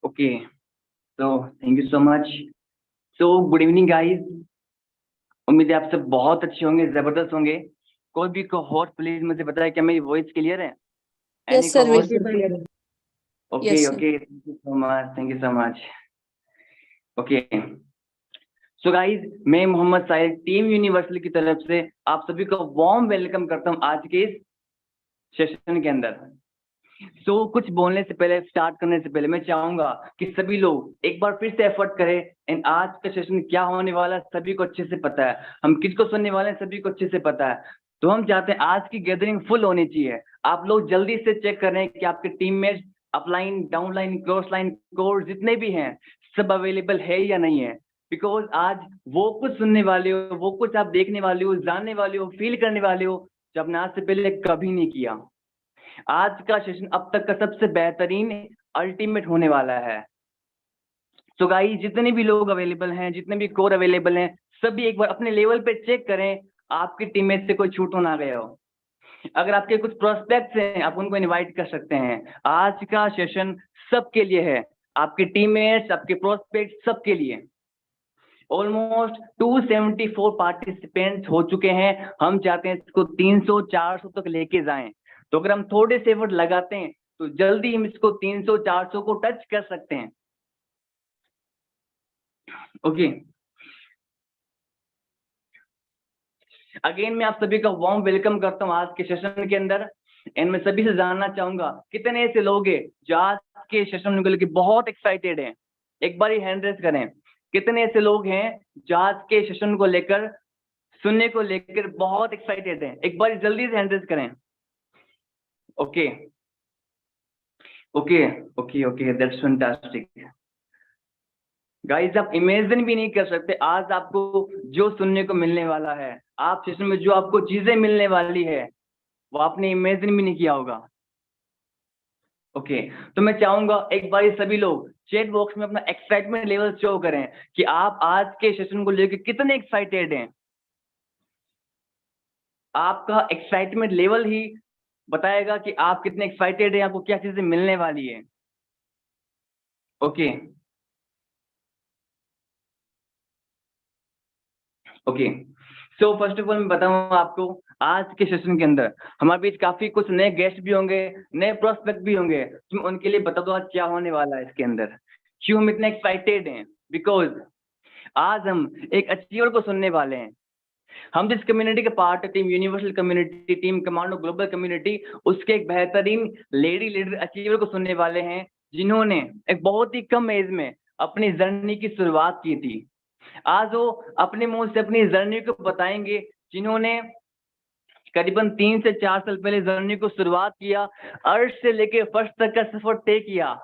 Okay, तो thank you so much. So good evening guys. उम्मीद है आप सब बहुत अच्छे होंगे, जबरदस्त होंगे। कोई भी को होस्ट प्लीज मुझे बताए क्या मेरी वॉइस क्लियर है? एनी Yes, को sir. Host? Will okay yes, sir. Okay, thank you so much, thank you so much. Okay, so guys, मैं मोहम्मद साहिल टीम यूनिवर्सल की तरफ से आप सभी को वार्म वेलकम करता हूं आज के इस सेशन के अंदर। कुछ बोलने से पहले, स्टार्ट करने से पहले मैं चाहूंगा कि सभी लोग एक बार फिर से एफर्ट करें। एंड आज का सेशन क्या होने वाला है सभी को अच्छे से पता है, हम किसको सुनने वाले हैं सभी को अच्छे से पता है। तो हम चाहते हैं आज की गैदरिंग फुल होनी चाहिए। आप लोग जल्दी से चेक करें कि आपके teammates upline, downline, cross line, core जितने भी हैं सब अवेलेबल है या नहीं है। बिकॉज आज वो कुछ सुनने वाले हो, वो कुछ आप देखने वाले हो, जानने वाले हो, फील करने वाले हो जो आपने आज से पहले कभी नहीं किया। आज का सेशन अब तक का सबसे बेहतरीन अल्टीमेट होने वाला है। तो गाइस, जितने भी लोग अवेलेबल हैं, जितने भी कोर अवेलेबल हैं, सभी एक बार अपने लेवल पे चेक करें आपकी टीम में से कोई छूट ना गया हो। अगर आपके कुछ प्रोस्पेक्ट्स हैं आप उनको इनवाइट कर सकते हैं। आज का सेशन सबके लिए है, आपके टीममेट्स, आपके प्रोस्पेक्ट सबके लिए। ऑलमोस्ट 274 पार्टिसिपेंट्स हो चुके हैं। हम चाहते हैं इसको 300-400 तक लेके जाएं। तो अगर हम थोड़े से एफर्ट लगाते हैं तो जल्दी हम इसको 300-400 को टच कर सकते हैं। ओके, अगेन मैं आप सभी का वार्म वेलकम करता हूं आज के सेशन के अंदर। एंड मैं सभी से जानना चाहूंगा कितने ऐसे लोग हैं जो आज के सेशन को लेकर बहुत एक्साइटेड हैं। एक बार ही हैंड रेस करें। कितने ऐसे लोग हैं जो आज के सेशन को लेकर, सुनने को लेकर बहुत एक्साइटेड हैं? एक बार जल्दी से हैंड रेस करें। Okay okay okay okay, that's fantastic. Guys, आप इमेजिन भी नहीं कर सकते आज आपको जो सुनने को मिलने वाला है, आप सेशन में जो आपको चीजें मिलने वाली है वो आपने इमेजिन भी नहीं किया होगा। ओके, तो मैं चाहूंगा एक बार सभी लोग चैट बॉक्स में अपना एक्साइटमेंट लेवल शो करें कि आप आज के सेशन को लेकर कितने एक्साइटेड हैं। आपका एक्साइटमेंट लेवल ही बताएगा कि आप कितने एक्साइटेड हैं, आपको क्या चीजें मिलने वाली है। Okay okay, so first of all मैं बताऊं आपको, आज के सेशन के अंदर हमारे बीच काफी कुछ नए गेस्ट भी होंगे, नए प्रोस्पेक्ट भी होंगे। तुम उनके लिए बता दो आज क्या होने वाला है इसके अंदर, क्यों हम इतने एक्साइटेड हैं। बिकॉज आज हम एक अचीवर को सुनने वाले हैं। हम जिस कम्युनिटी के पार्ट है, team universal community, team commando global community, उसके एक बेहतरीन लेडी लीडर अचीवर को सुनने वाले हैं जिन्होंने एक बहुत ही कम एज में अपनी जर्नी की शुरुआत की थी। आज वो अपने मुंह से अपनी जर्नी को बताएंगे, जिन्होंने करीबन 3 से 4 साल पहले जर्नी को शुरुआत किया, अर्थ से लेके फर्स्ट तक का सफर तय किया,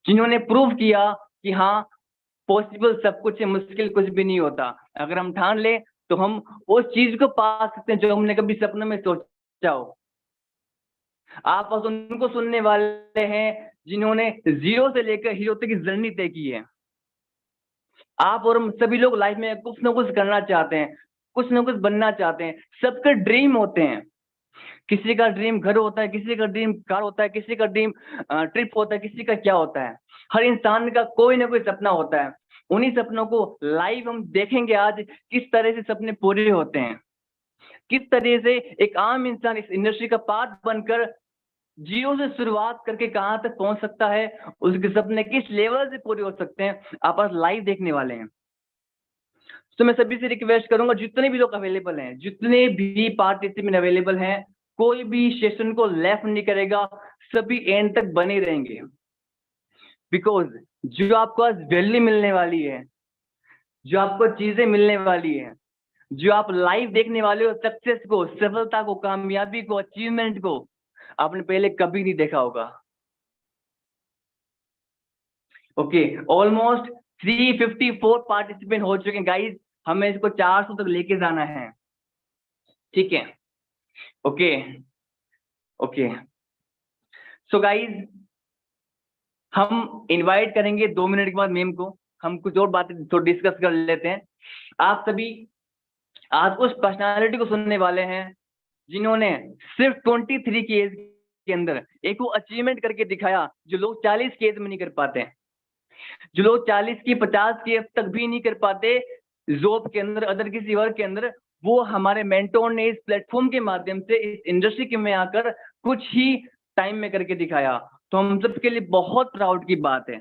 जिन्होंने प्रूव किया कि हाँ पॉसिबल सब कुछ है, मुश्किल कुछ भी नहीं होता। अगर हम ठान ले तो हम उस चीज को पा सकते हैं जो हमने कभी सपनों में सोचा हो। आप बस उनको सुनने वाले हैं जिन्होंने जीरो से लेकर हीरो तक की जर्नी तय की है। आप और हम सभी लोग लाइफ में कुछ ना कुछ करना चाहते हैं, कुछ ना कुछ बनना चाहते हैं, सबके ड्रीम होते हैं। किसी का ड्रीम घर होता है, किसी का ड्रीम कार होता है, किसी का ड्रीम ट्रिप होता है, किसी का क्या होता है। हर इंसान का कोई ना कोई सपना होता है। उन्हीं सपनों को लाइव हम देखेंगे आज किस तरह से सपने पूरे होते हैं, किस तरह से एक आम इंसान इस इंडस्ट्री का पार्ट बनकर जीरो से शुरुआत करके कहां तक पहुंच सकता है, उसके सपने किस लेवल से पूरे हो सकते हैं, आप आज लाइव देखने वाले हैं। तो मैं सभी से रिक्वेस्ट करूंगा, जितने भी लोग अवेलेबल हैं, जितने भी पार्टिसिपेंट अवेलेबल हैं, कोई भी सेशन को लेफ्ट नहीं करेगा, सभी एंड तक बने रहेंगे। बिकॉज जो आपको आज वैल्यू मिलने वाली है, जो आपको चीजें मिलने वाली है, जो आप लाइव देखने वाले हो, सक्सेस को, सफलता को, कामयाबी को, अचीवमेंट को, आपने पहले कभी नहीं देखा होगा। ओके, ऑलमोस्ट 354 पार्टिसिपेंट हो चुके हैं गाइस, हमें इसको 400 तक लेके जाना है। ठीक है, ओके ओके, सो गाइस हम इनवाइट करेंगे 2 मिनट के बाद मैम को, हम कुछ और बातें तो डिस्कस कर लेते हैं। आप सभी आज उस पर्सनालिटी को सुनने वाले हैं जिन्होंने सिर्फ 23 की एज के अंदर एक वो अचीवमेंट करके दिखाया जो लोग 40 की एज में नहीं कर पाते हैं। जो लोग 40 की 50 की अब तक भी नहीं कर पाते जॉब के अंदर, अदर किसी वर्क के अंदर, वो हमारे मेंटोर ने इस प्लेटफॉर्म के माध्यम से इस इंडस्ट्री के में आकर कुछ ही टाइम में करके दिखाया। तो हम सबके लिए बहुत प्राउड की बात है।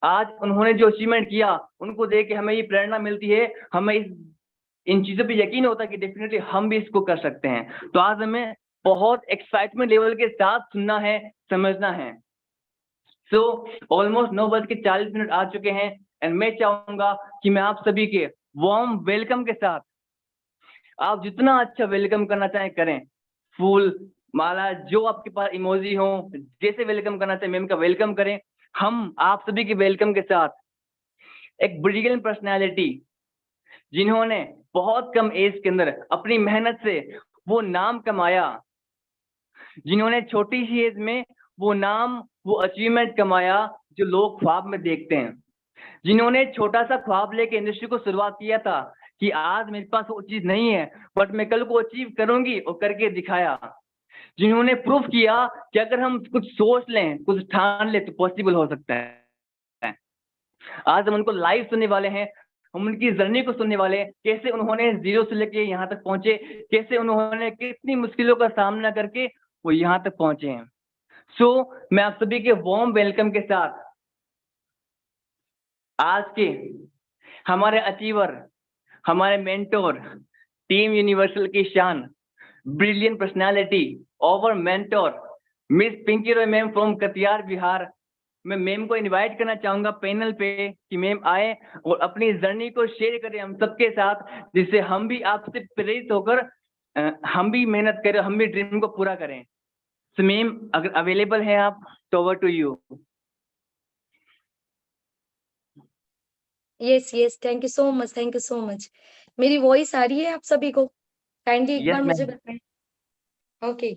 आज उन्होंने जो अचीवमेंट किया, उनको देख के हमें ये प्रेरणा मिलती है, हमें इन चीजों पे यकीन होता है कि डेफिनेटली हम भी इसको कर सकते हैं। तो आज हमें बहुत एक्साइटमेंट लेवल के साथ सुनना है, समझना है। सो ऑलमोस्ट 9:40 आ चुके हैं एंड मैं चाहूंगा कि मैं आप सभी के वार्म वेलकम के साथ, आप जितना अच्छा वेलकम करना चाहें करें, फूल माला जो आपके पास इमोजी हो, जैसे वेलकम करना चाहे मैम का वेलकम करें। हम आप सभी के वेलकम के साथ एक ब्रिलियंट पर्सनैलिटी, जिन्होंने बहुत कम एज के अंदर अपनी मेहनत से वो नाम कमाया, जिन्होंने छोटी सी एज में वो नाम, वो अचीवमेंट कमाया जो लोग ख्वाब में देखते हैं, जिन्होंने छोटा सा ख्वाब लेके इंडस्ट्री को शुरुआत किया था कि आज मेरे पास वो चीज नहीं है बट मैं कल को अचीव करूंगी, और करके दिखाया, जिन्होंने प्रूफ किया कि अगर हम कुछ सोच लें, कुछ ठान लें तो पॉसिबल हो सकता है। आज हम उनको लाइव सुनने वाले हैं, हम उनकी जर्नी को सुनने वाले हैं, कैसे उन्होंने जीरो से लेके यहाँ तक पहुंचे, कैसे उन्होंने कितनी मुश्किलों का सामना करके वो यहाँ तक पहुंचे हैं। सो मैं आप सभी के वार्म वेलकम के साथ आज के हमारे अचीवर, हमारे मेंटोर, टीम यूनिवर्सल की शान, brilliant personality, over mentor, miss Pinky Roy ma'am from Katihar Bihar, मैं मैम को इनवाइट करना चाहूंगा पैनल पे कि मैम आए और अपनी जर्नी को शेयर करें हम सबके साथ, जिससे हम भी आपसे प्रेरित होकर हम भी मेहनत करें, हम भी ड्रीम को पूरा करें। सो मैम अगर अवेलेबल है आप तो over to you. Yes yes, thank you so much, thank you so much. मेरी वॉइस आ रही है आप सभी को? काइंडली एक यस बार मुझे मैम। बताएं। ओके।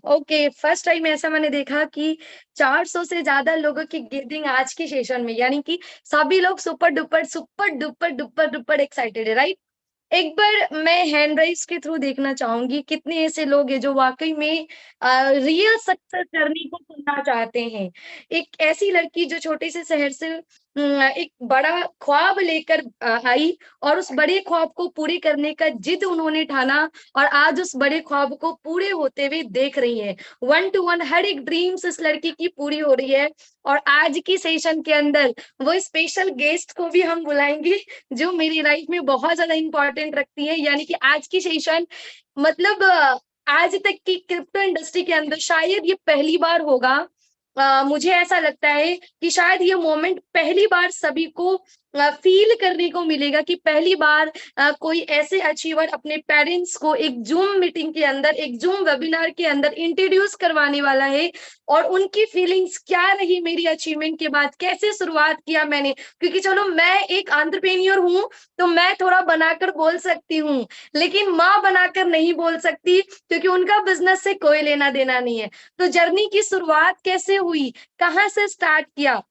ओके, फर्स्ट टाइम ऐसा मैंने देखा कि 400 से ज्यादा लोगों की गैदरिंग आज के सेशन में, यानी कि सभी लोग super duper super duper duper duper excited है, राइट? एक बार मैं हैंड राइज के थ्रू देखना चाहूंगी कितने ऐसे लोग हैं जो वाकई में रियल सक्सेस जर्नी को सुनना चाहते हैं। एक ऐसी लड़की जो छोटे से शहर से एक बड़ा ख्वाब लेकर आई, और उस बड़े ख्वाब को पूरे करने का जिद उन्होंने ठाना, और आज उस बड़े ख्वाब को पूरे होते हुए देख रही है। 1 to 1 हर एक ड्रीम्स इस लड़की की पूरी हो रही है। और आज की सेशन के अंदर वो स्पेशल गेस्ट को भी हम बुलाएंगे जो मेरी लाइफ में बहुत ज्यादा इंपॉर्टेंट रखती है, यानी कि आज की सेशन मतलब आज तक की क्रिप्टो इंडस्ट्री के अंदर शायद ये पहली बार होगा। मुझे ऐसा लगता है कि शायद ये मोमेंट पहली बार सभी को फील करने को मिलेगा कि पहली बार कोई ऐसे अचीवर अपने पेरेंट्स को एक जूम मीटिंग के अंदर, एक जूम वेबिनार के अंदर इंट्रोड्यूस करवाने वाला है, और उनकी फीलिंग्स क्या रही मेरी अचीवमेंट के बाद, कैसे शुरुआत किया मैंने। क्योंकि चलो मैं एक एंटरप्रेन्योर हूँ तो मैं थोड़ा बनाकर बोल सकती हूँ, लेकिन माँ बनाकर नहीं बोल सकती क्योंकि उनका बिजनेस से कोई लेना देना नहीं है। तो जर्नी की शुरुआत कैसे हुई, कहाँ से स्टार्ट किया,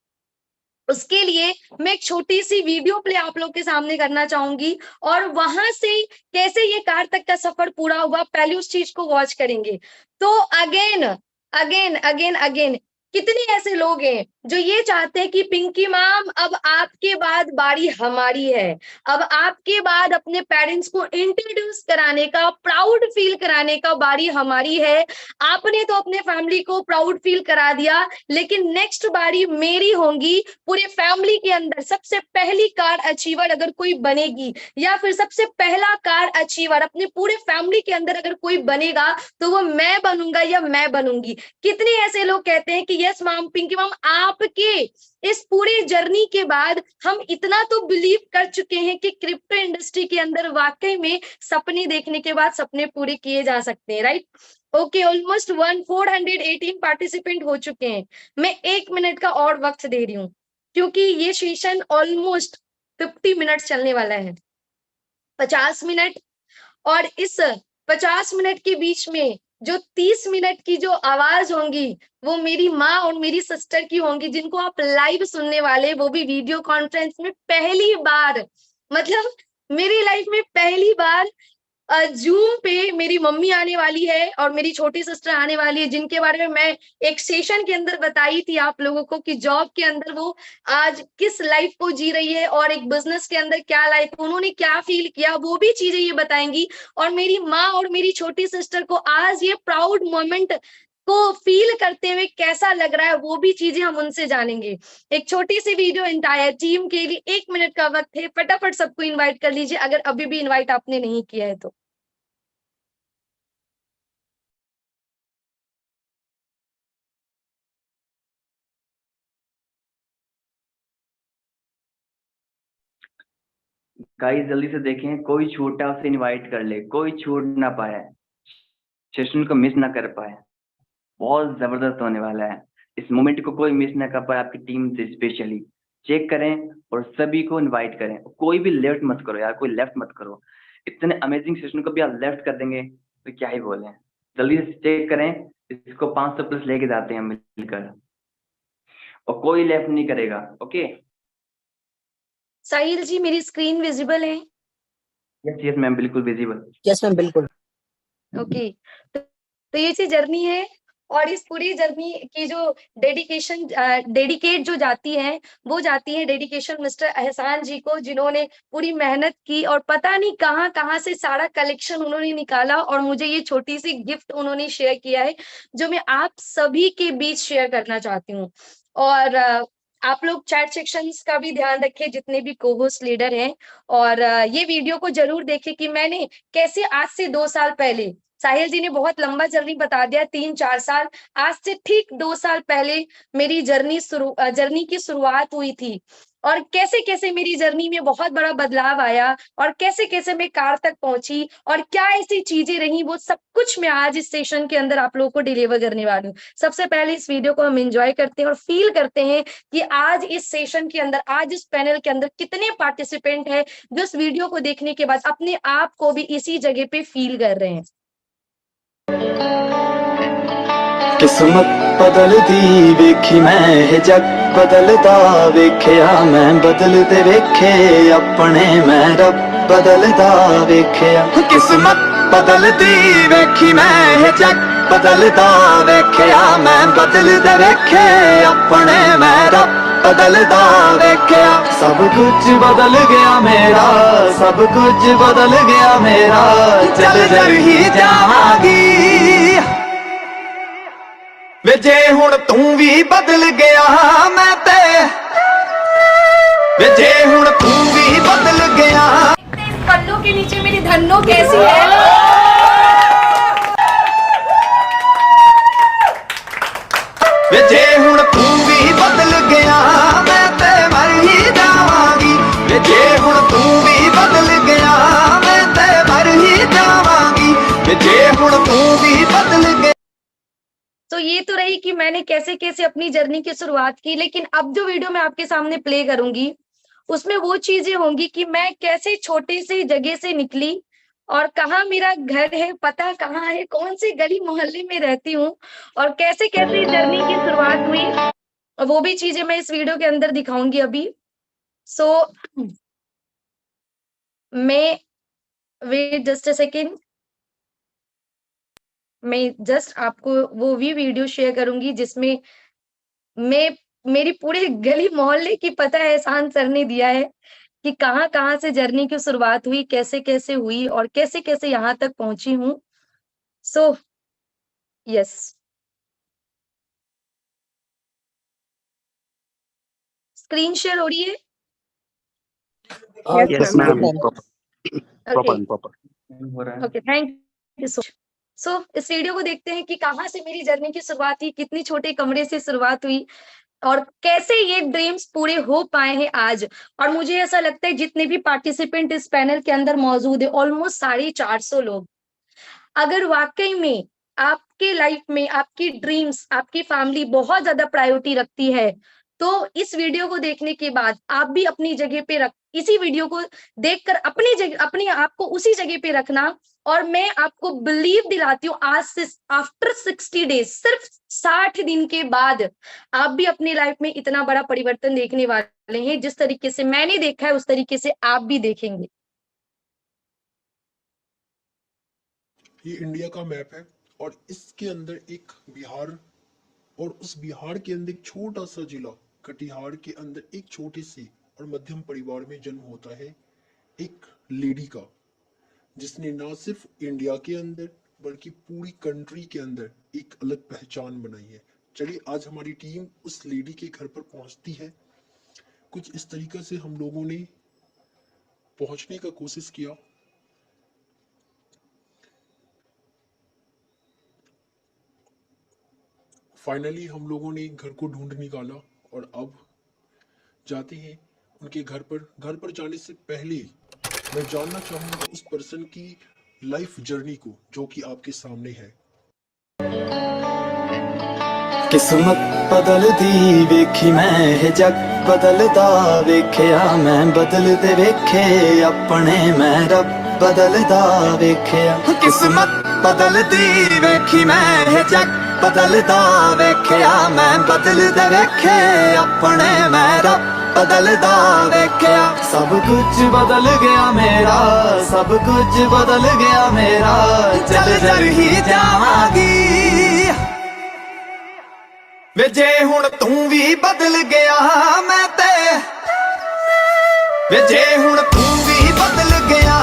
उसके लिए मैं एक छोटी सी वीडियो प्ले आप लोग के सामने करना चाहूंगी, और वहां से कैसे ये कार तक का सफर पूरा हुआ पहले उस चीज को वॉच करेंगे। तो अगेन अगेन अगेन अगेन कितने ऐसे लोग हैं जो ये चाहते हैं कि पिंकी मैम अब आपके बाद बारी हमारी है, अब आपके बाद अपने पेरेंट्स को इंट्रोड्यूस कराने का, प्राउड फील कराने का बारी हमारी है। आपने तो अपने फैमिली को प्राउड फील करा दिया, लेकिन नेक्स्ट बारी मेरी होगी। पूरे फैमिली के अंदर सबसे पहली कार अचीवर अगर कोई बनेगी, या फिर सबसे पहला कार अचीवर अपने पूरे फैमिली के अंदर अगर कोई बनेगा, तो वो मैं बनूंगा या मैं बनूंगी। कितने ऐसे लोग कहते हैं कि यस मैम, पिंकी मैम, आपके इस पूरे जर्नी के बाद हम इतना तो बिलीव कर चुके हैं कि क्रिप्टो इंडस्ट्री के अंदर वाकई में सपने देखने के बाद सपने पूरे किए जा सकते हैं, राइट? ओके, ऑलमोस्ट 418 पार्टिसिपेंट हो चुके हैं। मैं 1 मिनट का और वक्त दे रही हूँ क्योंकि ये सेशन ऑलमोस्ट 50 मिनट चलने वाला है, 50 मिनट। और इस 50 मिनट के बीच में जो 30 मिनट की जो आवाज होंगी वो मेरी माँ और मेरी सिस्टर की होंगी, जिनको आप लाइव सुनने वाले, वो भी वीडियो कॉन्फ्रेंस में पहली बार, मतलब मेरी लाइफ में पहली बार जूम पे मेरी मम्मी आने वाली है और मेरी छोटी सिस्टर आने वाली है, जिनके बारे में मैं एक सेशन के अंदर बताई थी आप लोगों को कि जॉब के अंदर वो आज किस लाइफ को जी रही है और एक बिजनेस के अंदर क्या लाइफ, उन्होंने क्या फील किया, वो भी चीजें ये बताएंगी। और मेरी माँ और मेरी छोटी सिस्टर को आज ये प्राउड मोमेंट को फील करते हुए कैसा लग रहा है, वो भी चीजें हम उनसे जानेंगे। एक छोटी सी वीडियो एंटायर टीम के लिए 1 मिनट का वक्त है, फटाफट सबको इनवाइट कर लीजिए अगर अभी भी इनवाइट आपने नहीं किया है तो। गाइस जल्दी से देखें, कोई छोटा उसे इनवाइट कर ले, कोई छोड़ ना पाए, सेशन को मिस ना कर पाए। बहुत जबरदस्त होने वाला है, इस मोमेंट को कोई मिस ना कर पाए आपकी टीम से। स्पेशली चेक करें और सभी को इनवाइट करें, कोई भी लेफ्ट मत करो यार, कोई लेफ्ट मत करो। इतने अमेजिंग सेशन को भी आप लेफ्ट कर देंगे तो क्या ही बोले। जल्दी से चेक करें, इसको 500 प्लस लेके जाते हैं मिलकर, और कोई लेफ्ट नहीं करेगा। ओके साहिल जी, मेरी स्क्रीन विजिबल है? यस यस मैम, बिल्कुल विजिबल। यस मैम, बिल्कुल। ओके, तो ये सी जर्नी है और इस पूरी जर्नी की जो डेडिकेशन डेडिकेट जो जाती है वो जाती है डेडिकेशन मिस्टर एहसान जी को, जिन्होंने पूरी मेहनत की और पता नहीं कहाँ कहाँ से सारा कलेक्शन उन्होंने निकाला और मुझे ये छोटी सी गिफ्ट उन्होंने शेयर किया है जो मैं आप सभी के बीच शेयर करना चाहती हूँ। और आप लोग चैट सेक्शंस का भी ध्यान रखें, जितने भी को-होस्ट लीडर हैं, और ये वीडियो को जरूर देखें कि मैंने कैसे आज से 2 साल पहले, साहिल जी ने बहुत लंबा जर्नी बता दिया, 3-4 साल, आज से ठीक 2 साल पहले मेरी जर्नी की शुरुआत हुई थी और कैसे-कैसे मेरी जर्नी में बहुत बड़ा बदलाव आया और कैसे-कैसे मैं कार तक पहुंची और क्या ऐसी चीजें रही, वो सब कुछ मैं आज इस सेशन के अंदर आप लोगों को डिलीवर करने वाली हूँ। सबसे पहले इस वीडियो को हम एंजॉय करते हैं और फील करते हैं कि आज इस सेशन के अंदर, आज इस पैनल के अंदर कितने पार्टिसिपेंट हैं जो इस वीडियो को देखने के बाद अपने आप को भी इसी जगह पे फील कर रहे हैं। किस्मत बदलदी वेखी मैं, जग बदलदा वेख्या मैं, बदलदे वेखे अपने मैं, रब बदलदा वेख्या। किस्मत बदलदी वेखी मैं, जग बदलदा वेख्या मैं, बदलदे वेखे अपने मैं, रब बदलदा वेख्या। सब कुछ बदल गया मेरा, सब कुछ बदल गया मेरा, चल जल ही जावांगी वे जे हुण तू भी बदल गया मैं ते, वे जे हुण तू भी बदल गया। इस पल्लों के नीचे मेरी धन्नो कैसी है। वे जे हुण तू भी बदल गया मैं ते मर ही जावांगी, वे जे हुण तू भी बदल गया मैं ते मर ही जावांगी, वे जे हुण तू भी बदल गया। तो ये तो रही कि मैंने कैसे कैसे अपनी जर्नी की शुरुआत की, लेकिन अब जो वीडियो मैं आपके सामने प्ले करूंगी उसमें वो चीजें होंगी कि मैं कैसे छोटे से जगह से निकली और कहाँ मेरा घर है, पता कहाँ है, कौन से गली मोहल्ले में रहती हूँ और कैसे कैसे जर्नी की शुरुआत हुई, और वो भी चीजें मैं इस वीडियो के अंदर दिखाऊंगी अभी। सो मैं वेट जस्ट अ सेकेंड, मैं जस्ट आपको वो भी वीडियो शेयर करूंगी जिसमें मैं मेरी पूरे गली मोहल्ले की पता एहसान सर ने दिया है कि कहाँ कहाँ से जर्नी की शुरुआत हुई, कैसे कैसे हुई और कैसे कैसे यहाँ तक पहुंची हूँ। सो यस, स्क्रीन शेयर हो रही है? यस मैम, ओके हो रहा है। ओके, थैंक यू सो इस वीडियो को देखते हैं कि कहाँ से मेरी जर्नी की शुरुआत हुई, कितनी छोटे कमरे से शुरुआत हुई और कैसे ये ड्रीम्स पूरे हो पाए हैं आज। और मुझे ऐसा लगता है जितने भी पार्टिसिपेंट इस पैनल के अंदर मौजूद है, ऑलमोस्ट 450 लोग, अगर वाकई में आपके लाइफ में आपकी ड्रीम्स, आपकी फैमिली बहुत ज्यादा प्रायोरिटी रखती है, तो इस वीडियो को देखने के बाद आप भी अपनी जगह पे रख, इसी वीडियो को देखकर अपनी जगह, अपने आप को उसी जगह पे रखना। और मैं आपको बिलीव दिलाती हूँ, आज से आफ्टर 60 डेज, सिर्फ 60 दिन के बाद आप भी अपनी लाइफ में इतना बड़ा परिवर्तन देखने वाले हैं। जिस तरीके से मैंने देखा है उस तरीके से आप भी देखेंगे। ये इंडिया का मैप है और इसके अंदर एक बिहार, और उस बिहार के अंदर एक छोटा सा जिला कटिहार के अंदर एक छोटे से और मध्यम परिवार में जन्म होता है एक लेडी का, जिसने ना सिर्फ इंडिया के अंदर बल्कि पूरी कंट्री के अंदर एक अलग पहचान बनाई है। चलिए आज हमारी टीम उस लेडी के घर पर पहुंचती है। कुछ इस तरीके से हम लोगों ने पहुंचने का कोशिश किया। फाइनली हम लोगों ने घर को ढूंढ निकाला और अब जाते हैं उनके घर पर। घर पर जाने से पहले मैं जानना चाहूंगा उस पर्सन की लाइफ जर्नी को, जो कि आपके सामने है। किस्मत बदलदी वेखी मैं जग बदलदा वेखिया मैं बदलदे वेखे अपने मैं रब बदलदा वेखिया। किस्मत बदलदी वेखी मैं जग बदलदा वेखिया मैं बदलदे वेखे अपने मैं रब बदलदा वेखिया। सब कुछ बदल गया मेरा, सब कुछ बदल गया मेरा, चल चल ही जावांगी वे जे हुण तू भी बदल गया मैं ते, वे जे हुण तू भी बदल गया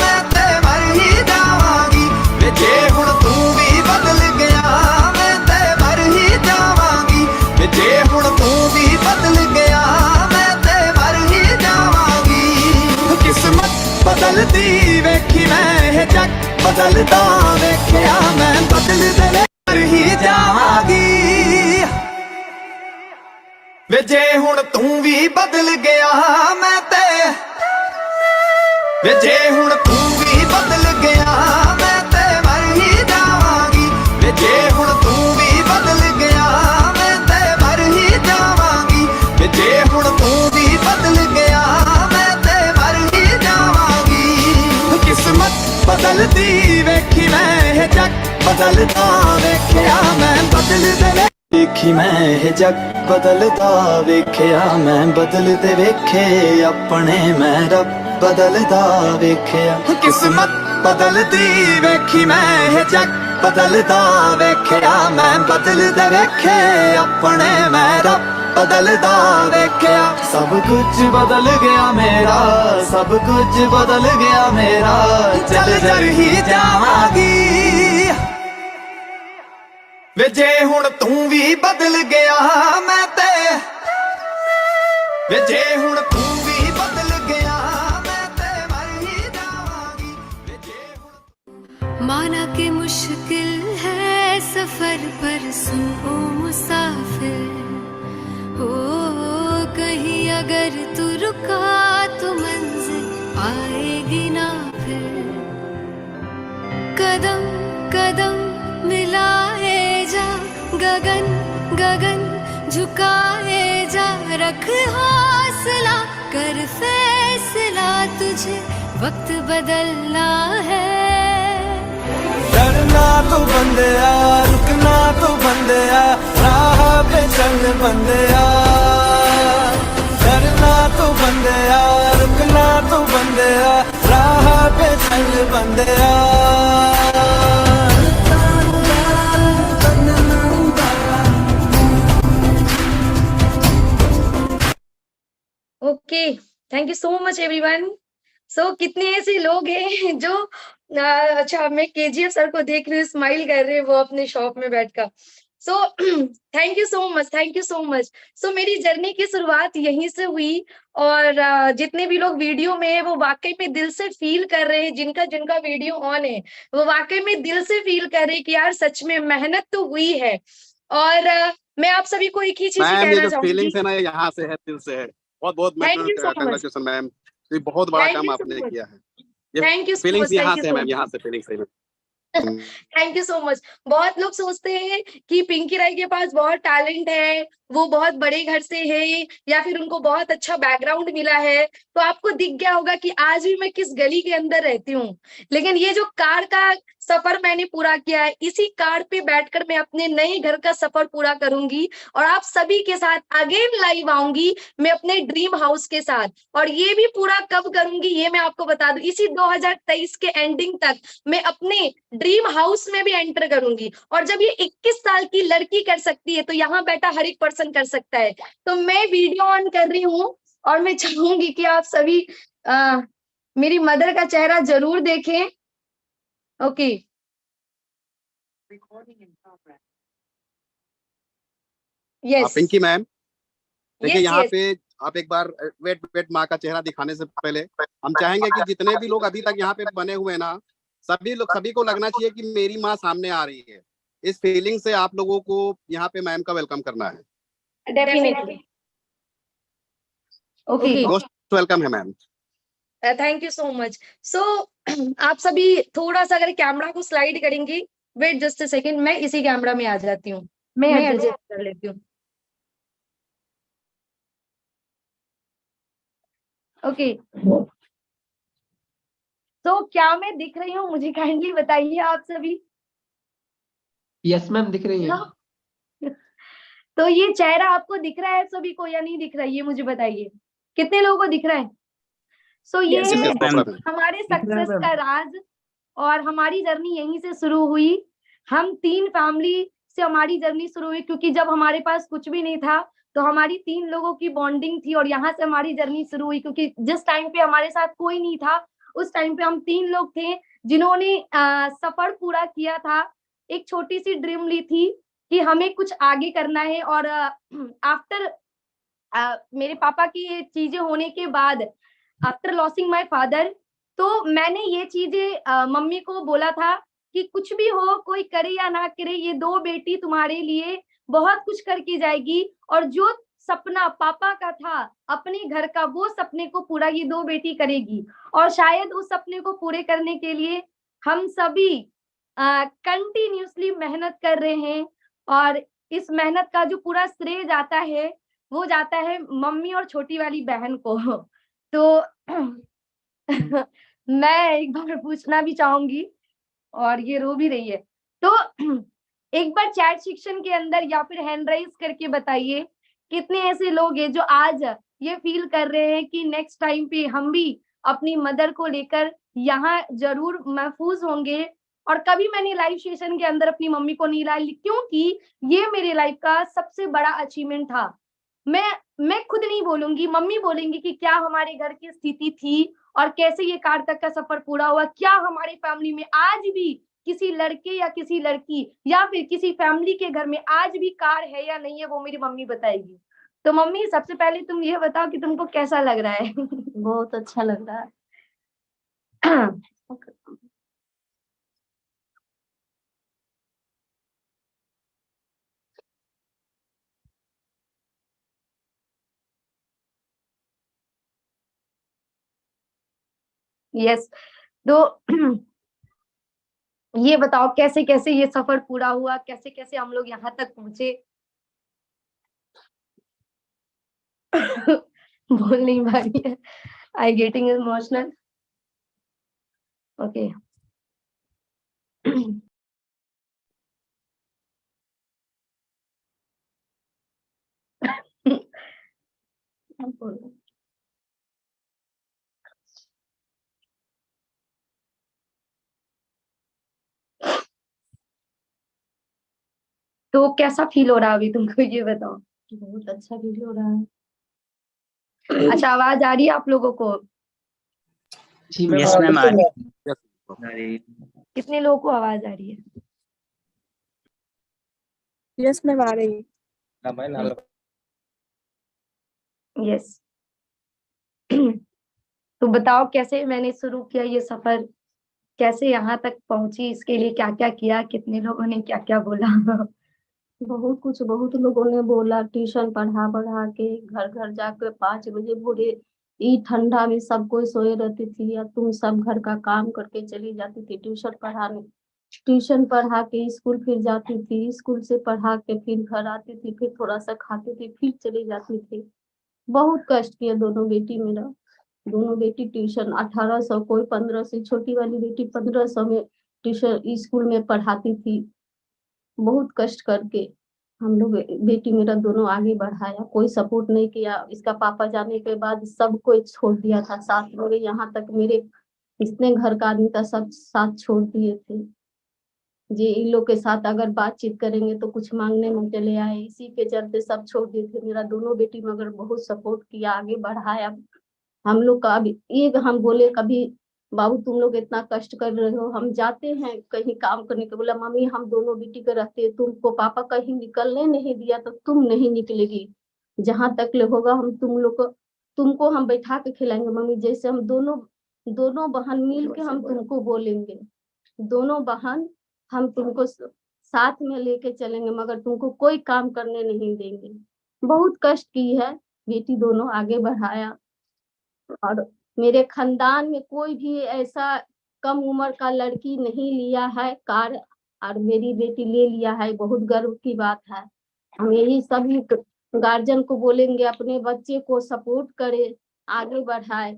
मैं ते मर ही जावांगी। वे जे हुण तू भी बदल गया मैं ते मर ही जावांगी। वे जे हुण तू भी बदल गया मैं ते मर ही जावांगी। किस्मत बदलदी वेखी मैं जग बदलदा वेखिया मैं बदलदे मर ही जावांगी। वे जे हुण तू भी बदल गया मैं ते, वे जे हुण तू भी बदल गया मैं ते मर ही जावांगी। वे जे हुण तू भी बदल गया मैं ते मर ही जावांगी। वे जे हुण तू भी बदल गया मैं ते मर ही जावांगी। किस्मत बदलदी वेखी मैं जग बदलदा वेखिया मैं बदलदे वेखी मैं जग बदलदा वेखिया मैं बदलदे वेखे अपने मैं रब बदलदा वेखिया। किस्मत बदलदी वेखी मैं जग बदलदा वेखिया मैं बदलदे वेखे अपने मैं रब बदलदा वेखिया। सब कुछ बदल गया मेरा, सब कुछ बदल गया मेरा, चल चल ही जावांगी वे जे हुण तू भी बदल गया मैं ते, वे जे हुण तू भी बदल गया मैं ते मर ही जावांगी। वे जे हुण माना कि मुश्किल है सफर पर सुन ओ मुसाफिर हो, कहीं अगर तू रुका तो मंजिल आएगी ना फिर। कदम कदम मिलाए जा गगन गगन झुकाए जा, रख हौसला कर फैसला तुझे वक्त बदलना है। डरना तो बंदिया रुकना तो बंदिया राह पे चल बंदिया। डरना तो बंदिया रुकना तो बंदिया राह पे चल बंदिया। Okay, thank you so much everyone. So कितने ऐसे लोग हैं जो अच्छा मैं केजीएफ सर को देख रही हूँ, स्माइल कर रहे हैं वो अपने शॉप में बैठकर। So thank you so much, thank you so much. So मेरी जर्नी की शुरुआत यहीं से हुई और जितने भी लोग वीडियो में है वो वाकई में दिल से फील कर रहे हैं, जिनका जिनका वीडियो ऑन है वो वाकई में दिल से फील कर रहे हैं कि यार सच में मेहनत तो हुई है। और मैं आप सभी को एक ही चीज कहना चाहूंगी, फीलिंग्स है ना यहाँ से है, दिल से है। बहुत बहुत thank you so much, congratulation ma'am, ये बहुत बड़ा थैंक काम यू आपने सो मच, किया है। ये thank you so feelings much, यहाँ थैंक यू से है सो मैम, मच, यहाँ से फीलिंग्स है। Thank you so much. बहुत लोग सोचते हैं कि पिंकी राय के पास बहुत टैलेंट है वो बहुत बड़े घर से है या फिर उनको बहुत अच्छा बैकग्राउंड मिला है, तो आपको दिख गया होगा कि आज भी मैं किस गली के अंदर रहती हूँ। लेकिन ये जो कार का सफर मैंने पूरा किया है, इसी कार पे बैठकर मैं अपने नए घर का सफर पूरा करूंगी और आप सभी के साथ अगेन लाइव आऊंगी मैं अपने ड्रीम हाउस के साथ। और ये भी पूरा कब करूंगी ये मैं आपको बता दूं, इसी 2023 के एंडिंग तक मैं अपने ड्रीम हाउस में भी एंटर करूंगी। और जब ये 21 साल की लड़की कर सकती है तो यहाँ बैठा हर एक पर्सन कर सकता है। तो मैं वीडियो ऑन कर रही हूँ और मैं चाहूंगी कि आप सभी मेरी मदर का चेहरा जरूर देखें। ओके, यस पिंकी मैम, देखिए यस यहाँ यस पे आप एक बार वेट माँ का चेहरा दिखाने से पहले हम चाहेंगे कि जितने भी लोग अभी तक यहाँ पे बने हुए हैं ना, सभी को लगना चाहिए कि मेरी माँ सामने आ रही है। इस फीलिंग से आप लोगों को यहाँ पे मैम का वेलकम करना है। डेफिनेटली। ओके, मोस्ट वेलकम है ma'am. Thank you so much. So आप सभी थोड़ा सा अगर कैमरा को स्लाइड करेंगे, वेट जस्ट अ सेकंड, मैं इसी कैमरा में आ जाती हूँ, मैं एडजस्ट कर लेती हूँ। ओके, तो क्या मैं दिख रही हूँ मुझे काइंडली बताइए आप सभी। यस मैम, दिख रही है। तो ये चेहरा आपको दिख रहा है सभी को या नहीं दिख रहा है, ये मुझे बताइए, कितने लोगों को दिख रहा है। सो ये Yes, है yes, ma'am. हमारे दिख रहा है सक्सेस मैम। का राज। और हमारी जर्नी यहीं से शुरू हुई। हम 3 फैमिली से हमारी जर्नी शुरू हुई, क्योंकि जब हमारे पास कुछ भी नहीं था तो हमारी 3 लोगों की बॉन्डिंग थी और यहाँ से हमारी जर्नी शुरू हुई। क्योंकि जिस टाइम पे हमारे साथ कोई नहीं था उस टाइम पे हम 3 लोग थे जिन्होंने सफर पूरा किया था। एक छोटी सी ड्रीम ली थी कि हमें कुछ आगे करना है। और आफ्टर मेरे पापा की ये चीजें होने के बाद, आफ्टर लॉसिंग माय फादर, तो मैंने ये चीजें मम्मी को बोला था कि कुछ भी हो, कोई करे या ना करे, ये 2 बेटी तुम्हारे लिए बहुत कुछ करके जाएगी। और जो सपना पापा का था अपने घर का, वो सपने को पूरा ये 2 बेटी करेगी। और शायद उस सपने को पूरे करने के लिए हम सभी कंटिन्यूअसली मेहनत कर रहे हैं। और इस मेहनत का जो पूरा श्रेय जाता है वो जाता है मम्मी और छोटी वाली बहन को। तो मैं एक बार पूछना भी चाहूंगी, और ये रो भी रही है, तो एक बार चैट सेक्शन के अंदर या फिर हैंड राइज करके बताइए कितने ऐसे लोग हैं जो आज ये फील कर रहे हैं कि नेक्स्ट टाइम पे हम भी अपनी मदर को लेकर यहाँ जरूर महफूज होंगे। और कभी मैंने लाइव सेशन के अंदर अपनी मम्मी को नहीं लाया, क्योंकि ये मेरे लाइफ का सबसे बड़ा अचीवमेंट था। मैं खुद नहीं बोलूंगी, मम्मी बोलेंगी कि क्या हमारे घर की स्थिति थी और कैसे ये कार तक का सफर पूरा हुआ। क्या हमारे फैमिली में आज भी किसी लड़के या किसी लड़की या फिर किसी फैमिली के घर में आज भी कार है या नहीं है, वो मेरी मम्मी बताएगी। तो मम्मी, सबसे पहले तुम ये बताओ कि तुमको कैसा लग रहा है। बहुत अच्छा लग रहा है। यस, तो ये बताओ कैसे कैसे ये सफर पूरा हुआ, कैसे कैसे हम लोग यहाँ तक पहुंचे। बोल नहीं पा रही है, आई गेटिंग इमोशनल। ओके, तो कैसा फील हो रहा है अभी तुमको, ये बताओ। बहुत अच्छा फील हो रहा है। अच्छा, आवाज आ रही है आप लोगों को? जी मैम, Yes, ma'am. आ रही Yes. है। कितने लोगों को आवाज आ रही है? यस मैम, आ रही है। यस। तो बताओ कैसे मैंने शुरू किया ये सफर, कैसे यहाँ तक पहुंची, इसके लिए क्या क्या किया, कितने लोगों ने क्या क्या बोला। बहुत कुछ, बहुत लोगों ने बोला, ट्यूशन पढ़ा पढ़ा के घर घर जाकर 5 बजे भोरे ई ठंडा में सब कोई सोए रहती थी, या तुम सब घर का काम करके चली जाती थी ट्यूशन पढ़ाने। ट्यूशन पढ़ा के स्कूल फिर जाती थी, स्कूल से पढ़ा के फिर घर आती थी, फिर थोड़ा सा खाती थी, फिर चली जाती थी। बहुत कष्ट किया दोनों बेटी मेरा। दोनों बेटी ट्यूशन 1800, कोई 1500, छोटी वाली बेटी 1500 में ट्यूशन स्कूल में पढ़ाती थी। बहुत कष्ट करके हम लोग बेटी मेरा दोनों आगे बढ़ाया, कोई सपोर्ट नहीं किया। इसका पापा जाने के बाद सब कोई छोड़ दिया था साथ, मेरे यहाँ तक मेरे जितने घर का आदमी था सब साथ छोड़ दिए थे। जे इन लोग के साथ अगर बातचीत करेंगे तो कुछ मांगने में चले आए, इसी के चलते सब छोड़ दिए थे। मेरा दोनों बेटी मगर बहुत सपोर्ट किया, आगे बढ़ाया हम लोग का। अभी एक हम बोले कभी बाबू तुम लोग इतना कष्ट कर रहे हो, हम जाते हैं कहीं काम करने के, बोला मम्मी हम दोनों बेटी के रहते हैं, तुमको पापा कहीं निकलने नहीं दिया तो तुम नहीं निकलेगी, जहां तक ले होगा हम तुम लोग को तुमको हम बैठा के खिलाएंगे मम्मी, जैसे हम दोनों बहन मिल के हम तुमको बोलेंगे, दोनों बहन हम तुमको साथ में लेके चलेंगे, मगर तुमको कोई काम करने नहीं देंगे। बहुत कष्ट की है, बेटी दोनों आगे बढ़ाया। और मेरे खानदान में कोई भी ऐसा कम उम्र का लड़की नहीं लिया है कार, और मेरी बेटी ले लिया है, बहुत गर्व की बात है। हम यही सभी गार्जियन को बोलेंगे अपने बच्चे को सपोर्ट करे, आगे बढ़ाए।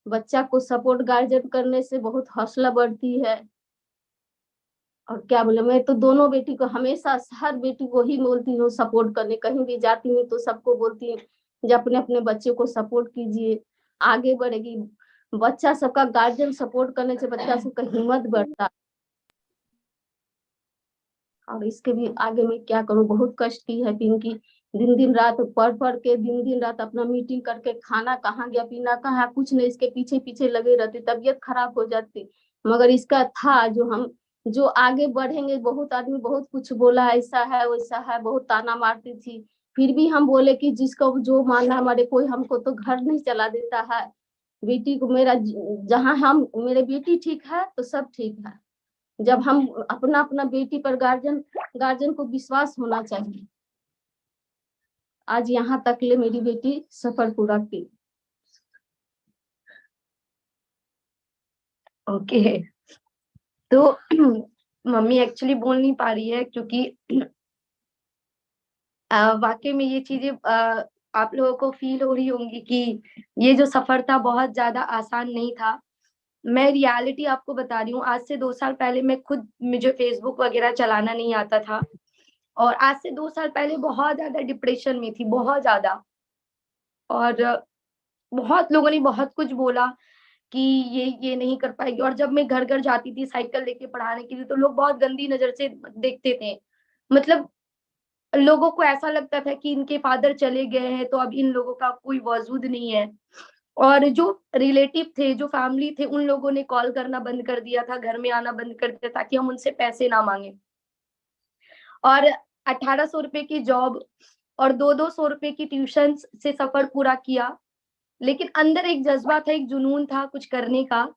बच्चा को सपोर्ट गार्जियन करने से बहुत हौसला बढ़ती है। और क्या बोले, मैं तो दोनों बेटी को हमेशा हर बेटी को ही बोलती हूँ सपोर्ट करने, कहीं भी जाती हूँ तो सबको बोलती हूँ जो अपने अपने बच्चे को सपोर्ट कीजिए, आगे बढ़ेगी। बच्चा सबका गार्जियन सपोर्ट करने से बच्चा सबका हिम्मत बढ़ता है। और इसके भी आगे मैं क्या करूँ, बहुत कष्ट की है पिंकी, दिन दिन रात पढ़ के दिन दिन रात अपना मीटिंग करके, खाना कहाँ गया पीना कहाँ, कुछ नहीं, इसके पीछे पीछे लगे रहती, तबीयत खराब हो जाती। मगर इसका था जो आगे बढ़ेंगे। बहुत आदमी बहुत कुछ बोला, ऐसा है वैसा है, बहुत ताना मारती थी, फिर भी हम बोले कि जिसको जो मानना हमारे, कोई हमको तो घर नहीं चला देता है। बेटी को मेरा जहाँ हम मेरे बेटी ठीक है तो सब ठीक है। जब हम अपना अपना बेटी पर गार्जियन को विश्वास होना चाहिए। आज यहाँ तक ले मेरी बेटी सफर पूरा की। ओके तो मम्मी एक्चुअली बोल नहीं पा रही है क्योंकि वाकई में ये चीजें आप लोगों को फील हो रही होंगी कि ये जो सफर था बहुत ज्यादा आसान नहीं था। मैं रियलिटी आपको बता रही हूँ, आज से 2 साल पहले मुझे फेसबुक वगैरह चलाना नहीं आता था, और आज से 2 साल पहले बहुत ज्यादा डिप्रेशन में थी, बहुत ज्यादा। और बहुत लोगों ने बहुत कुछ बोला कि ये नहीं कर पाएगी। और जब मैं घर घर जाती थी साइकिल लेके पढ़ाने के लिए तो लोग बहुत गंदी नजर से देखते थे। मतलब लोगों को ऐसा लगता था कि इनके फादर चले गए हैं तो अब इन लोगों का कोई वजूद नहीं है। और जो रिलेटिव थे, जो फैमिली थे, उन लोगों ने कॉल करना बंद कर दिया था, घर में आना बंद कर दिया ताकि हम उनसे पैसे ना मांगे। और 1800 रुपए की जॉब और 200 रुपए की ट्यूशन से सफर पूरा किया, लेकिन अंदर एक जज्बा था, एक जुनून था कुछ करने का।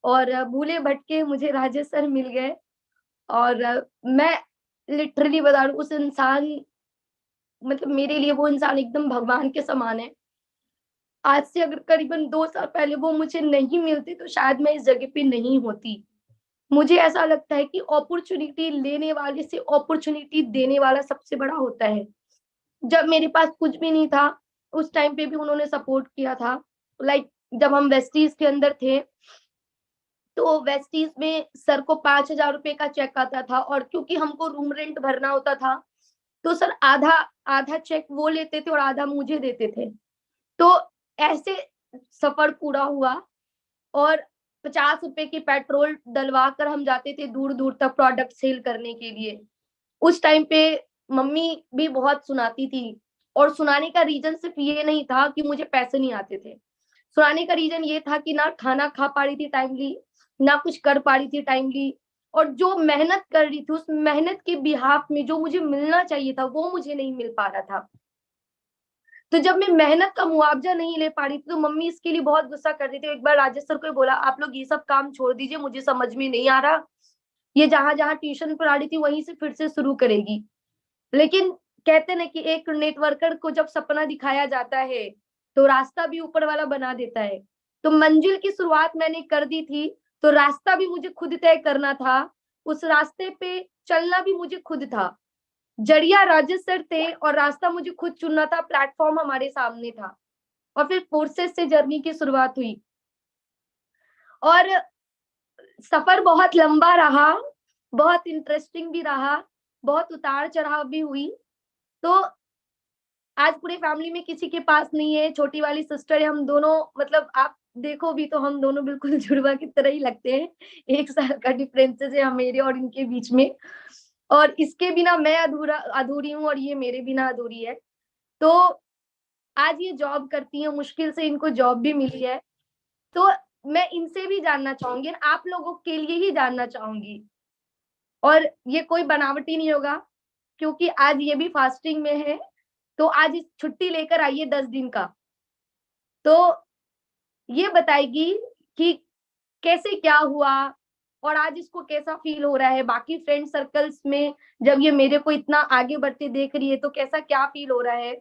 और भूले भटके मुझे राजेश सर मिल गए, और मैं लिटरली बता रही हूँ, उस इंसान, मतलब मेरे लिए वो इंसान एकदम भगवान के समान है। आज से अगर करीबन 2 साल पहले वो मुझे नहीं मिलते तो शायद मैं इस जगह पे नहीं होती। मुझे ऐसा लगता है कि अपॉर्चुनिटी लेने वाले से अपॉर्चुनिटी देने वाला सबसे बड़ा होता है। जब मेरे पास कुछ भी नहीं था उस टाइम पे भी उन्होंने सपोर्ट किया था। लाइक जब हम वेस्टीज के अंदर थे तो वेस्टीज में सर को 5000 रुपए का चेक आता था, और क्योंकि हमको रूम रेंट भरना होता था तो सर आधा आधा चेक वो लेते थे और आधा मुझे देते थे। तो ऐसे सफर पूरा हुआ, और 50 रुपए की पेट्रोल डलवा कर हम जाते थे दूर दूर तक प्रोडक्ट सेल करने के लिए। उस टाइम पे मम्मी भी बहुत सुनाती थी, और सुनाने का रीजन सिर्फ ये नहीं था कि मुझे पैसे नहीं आते थे। सुनाने का रीजन ये था कि ना खाना खा पा रही थी टाइमली, ना कुछ कर पा रही थी टाइमली, और जो मेहनत कर रही थी उस मेहनत के बिहाफ में जो मुझे मिलना चाहिए था वो मुझे नहीं मिल पा रहा था। तो जब मैं मेहनत का मुआवजा नहीं ले पा रही थी तो मम्मी इसके लिए बहुत गुस्सा कर रही थी। एक बार राजेश सर को बोला, आप लोग ये सब काम छोड़ दीजिए, मुझे समझ में नहीं आ रहा, ये जहां जहां ट्यूशन पढ़ा रही थी वहीं से फिर से शुरू करेगी। लेकिन कहते ना कि एक नेटवर्कर को जब सपना दिखाया जाता है तो रास्ता भी ऊपर वाला बना देता है। तो मंजिल की शुरुआत मैंने कर दी थी, तो रास्ता भी मुझे खुद तय करना था उस रास्ते पे चलना भी मुझे खुद था। जरिया राजेश सर थे और रास्ता मुझे खुद चुनना था, प्लेटफॉर्म हमारे सामने था। और फिर फोर्सेस से जर्नी की शुरुआत हुई और सफर बहुत लंबा रहा, बहुत इंटरेस्टिंग भी रहा, बहुत उतार चढ़ाव भी हुई। तो आज पूरे फैमिली में किसी के पास नहीं है, छोटी वाली सिस्टर है, हम दोनों मतलब आप देखो भी तो हम दोनों बिल्कुल जुड़वा की तरह ही लगते हैं। 1 साल का डिफरेंसेस है मेरे और इनके बीच में, और इसके बिना मैं अधूरी हूँ और ये मेरे बिना अधूरी है। तो आज ये जॉब करती है, मुश्किल से इनको जॉब भी मिली है। तो मैं इनसे भी जानना चाहूंगी, आप लोगों के लिए ही जानना चाहूंगी, और ये कोई बनावटी नहीं होगा क्योंकि आज ये भी फास्टिंग में है। तो आज इस छुट्टी लेकर आइए 10 दिन का, तो ये बताएगी कि कैसे क्या हुआ और आज इसको कैसा फील हो रहा है। बाकी फ्रेंड सर्कल्स में जब ये मेरे को इतना आगे बढ़ते देख रही है तो कैसा क्या फील हो रहा है।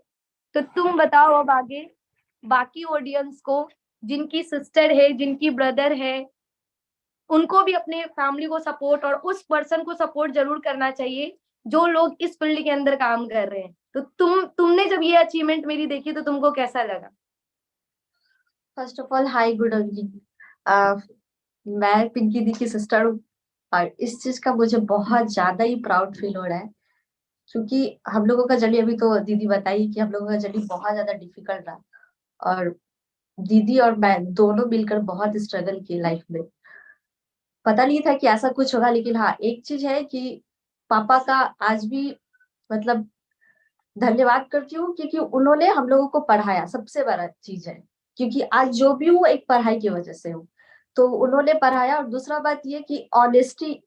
तो तुम बताओ अब आगे बाकी ऑडियंस को, जिनकी सिस्टर है, जिनकी ब्रदर है, उनको भी अपने फैमिली को सपोर्ट और उस पर्सन को सपोर्ट जरूर करना चाहिए जो लोग इस फील्ड के अंदर काम कर रहे हैं। तो तुमने जब ये अचीवमेंट मेरी देखी तो तुमको कैसा लगा? First of all hi, good evening. मैं पिंकी दी की सिस्टर हूँ और इस चीज का मुझे बहुत ज्यादा ही प्राउड फील हो रहा है, क्योंकि हम लोगों का जर्नी, अभी तो दीदी बताई कि हम लोगों का जर्नी बहुत ज्यादा डिफिकल्ट रहा और दीदी और मैं दोनों मिलकर बहुत स्ट्रगल किए लाइफ में। पता नहीं था कि ऐसा कुछ होगा, लेकिन हाँ एक चीज है कि पापा का आज भी मतलब धन्यवाद करती हूँ, क्योंकि उन्होंने हम लोगों को पढ़ाया, सबसे बड़ा चीज है। क्योंकि आज जो भी हूँ एक पढ़ाई की वजह से हूँ, तो उन्होंने पढ़ाया। और दूसरा बात ये कि ऑनेस्टी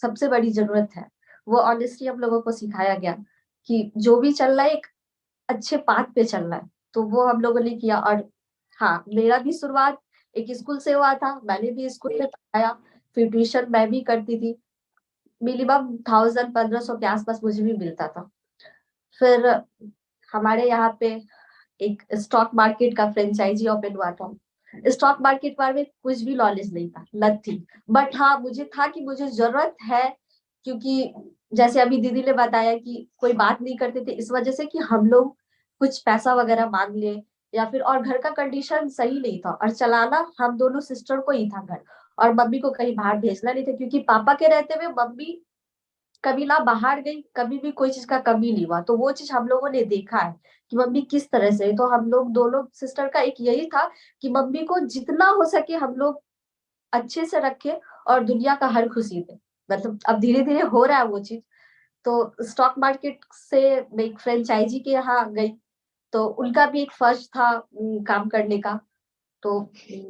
सबसे बड़ी जरूरत है, वो ऑनेस्टी हम लोगों को सिखाया गया कि जो भी चल रहा है एक अच्छे पाथ पे चल रहा है, तो वो हम लोगों ने किया। और हाँ, मेरा भी शुरुआत एक स्कूल से हुआ था, मैंने भी स्कूल में पढ़ाया, फिर ट्यूशन मैं भी करती थी, मिनिमम 1000-1500 के आसपास मुझे भी मिलता था। फिर हमारे यहाँ पे एक स्टॉक मार्केट का फ्रेंचाइजी ओपन हुआ था। स्टॉक मार्केट बारे में कुछ भी नॉलेज नहीं था, नथिंग, बट हाँ मुझे था कि मुझे जरूरत है, क्योंकि जैसे अभी दीदी ने बताया कि कोई बात नहीं करते थे इस वजह से कि हम लोग कुछ पैसा वगैरह मांग ले या फिर, और घर का कंडीशन सही नहीं था और चलाना हम दोनों सिस्टर को ही था घर, और मम्मी को कहीं बाहर भेजना नहीं था, क्योंकि पापा के रहते हुए मम्मी कभी ना बाहर गई, कभी भी कोई चीज का कमी नहीं हुआ। तो वो चीज हम लोगों ने देखा है कि मम्मी किस तरह से, तो हम लोग दोनों सिस्टर का एक यही था कि मम्मी को जितना हो सके हम लोग अच्छे से रखे और दुनिया का हर खुशी दे। मतलब अब धीरे धीरे हो रहा है वो चीज। तो स्टॉक मार्केट से मैं एक फ्रेंचाइजी के यहाँ गई, तो उनका भी एक फर्ज था काम करने का, तो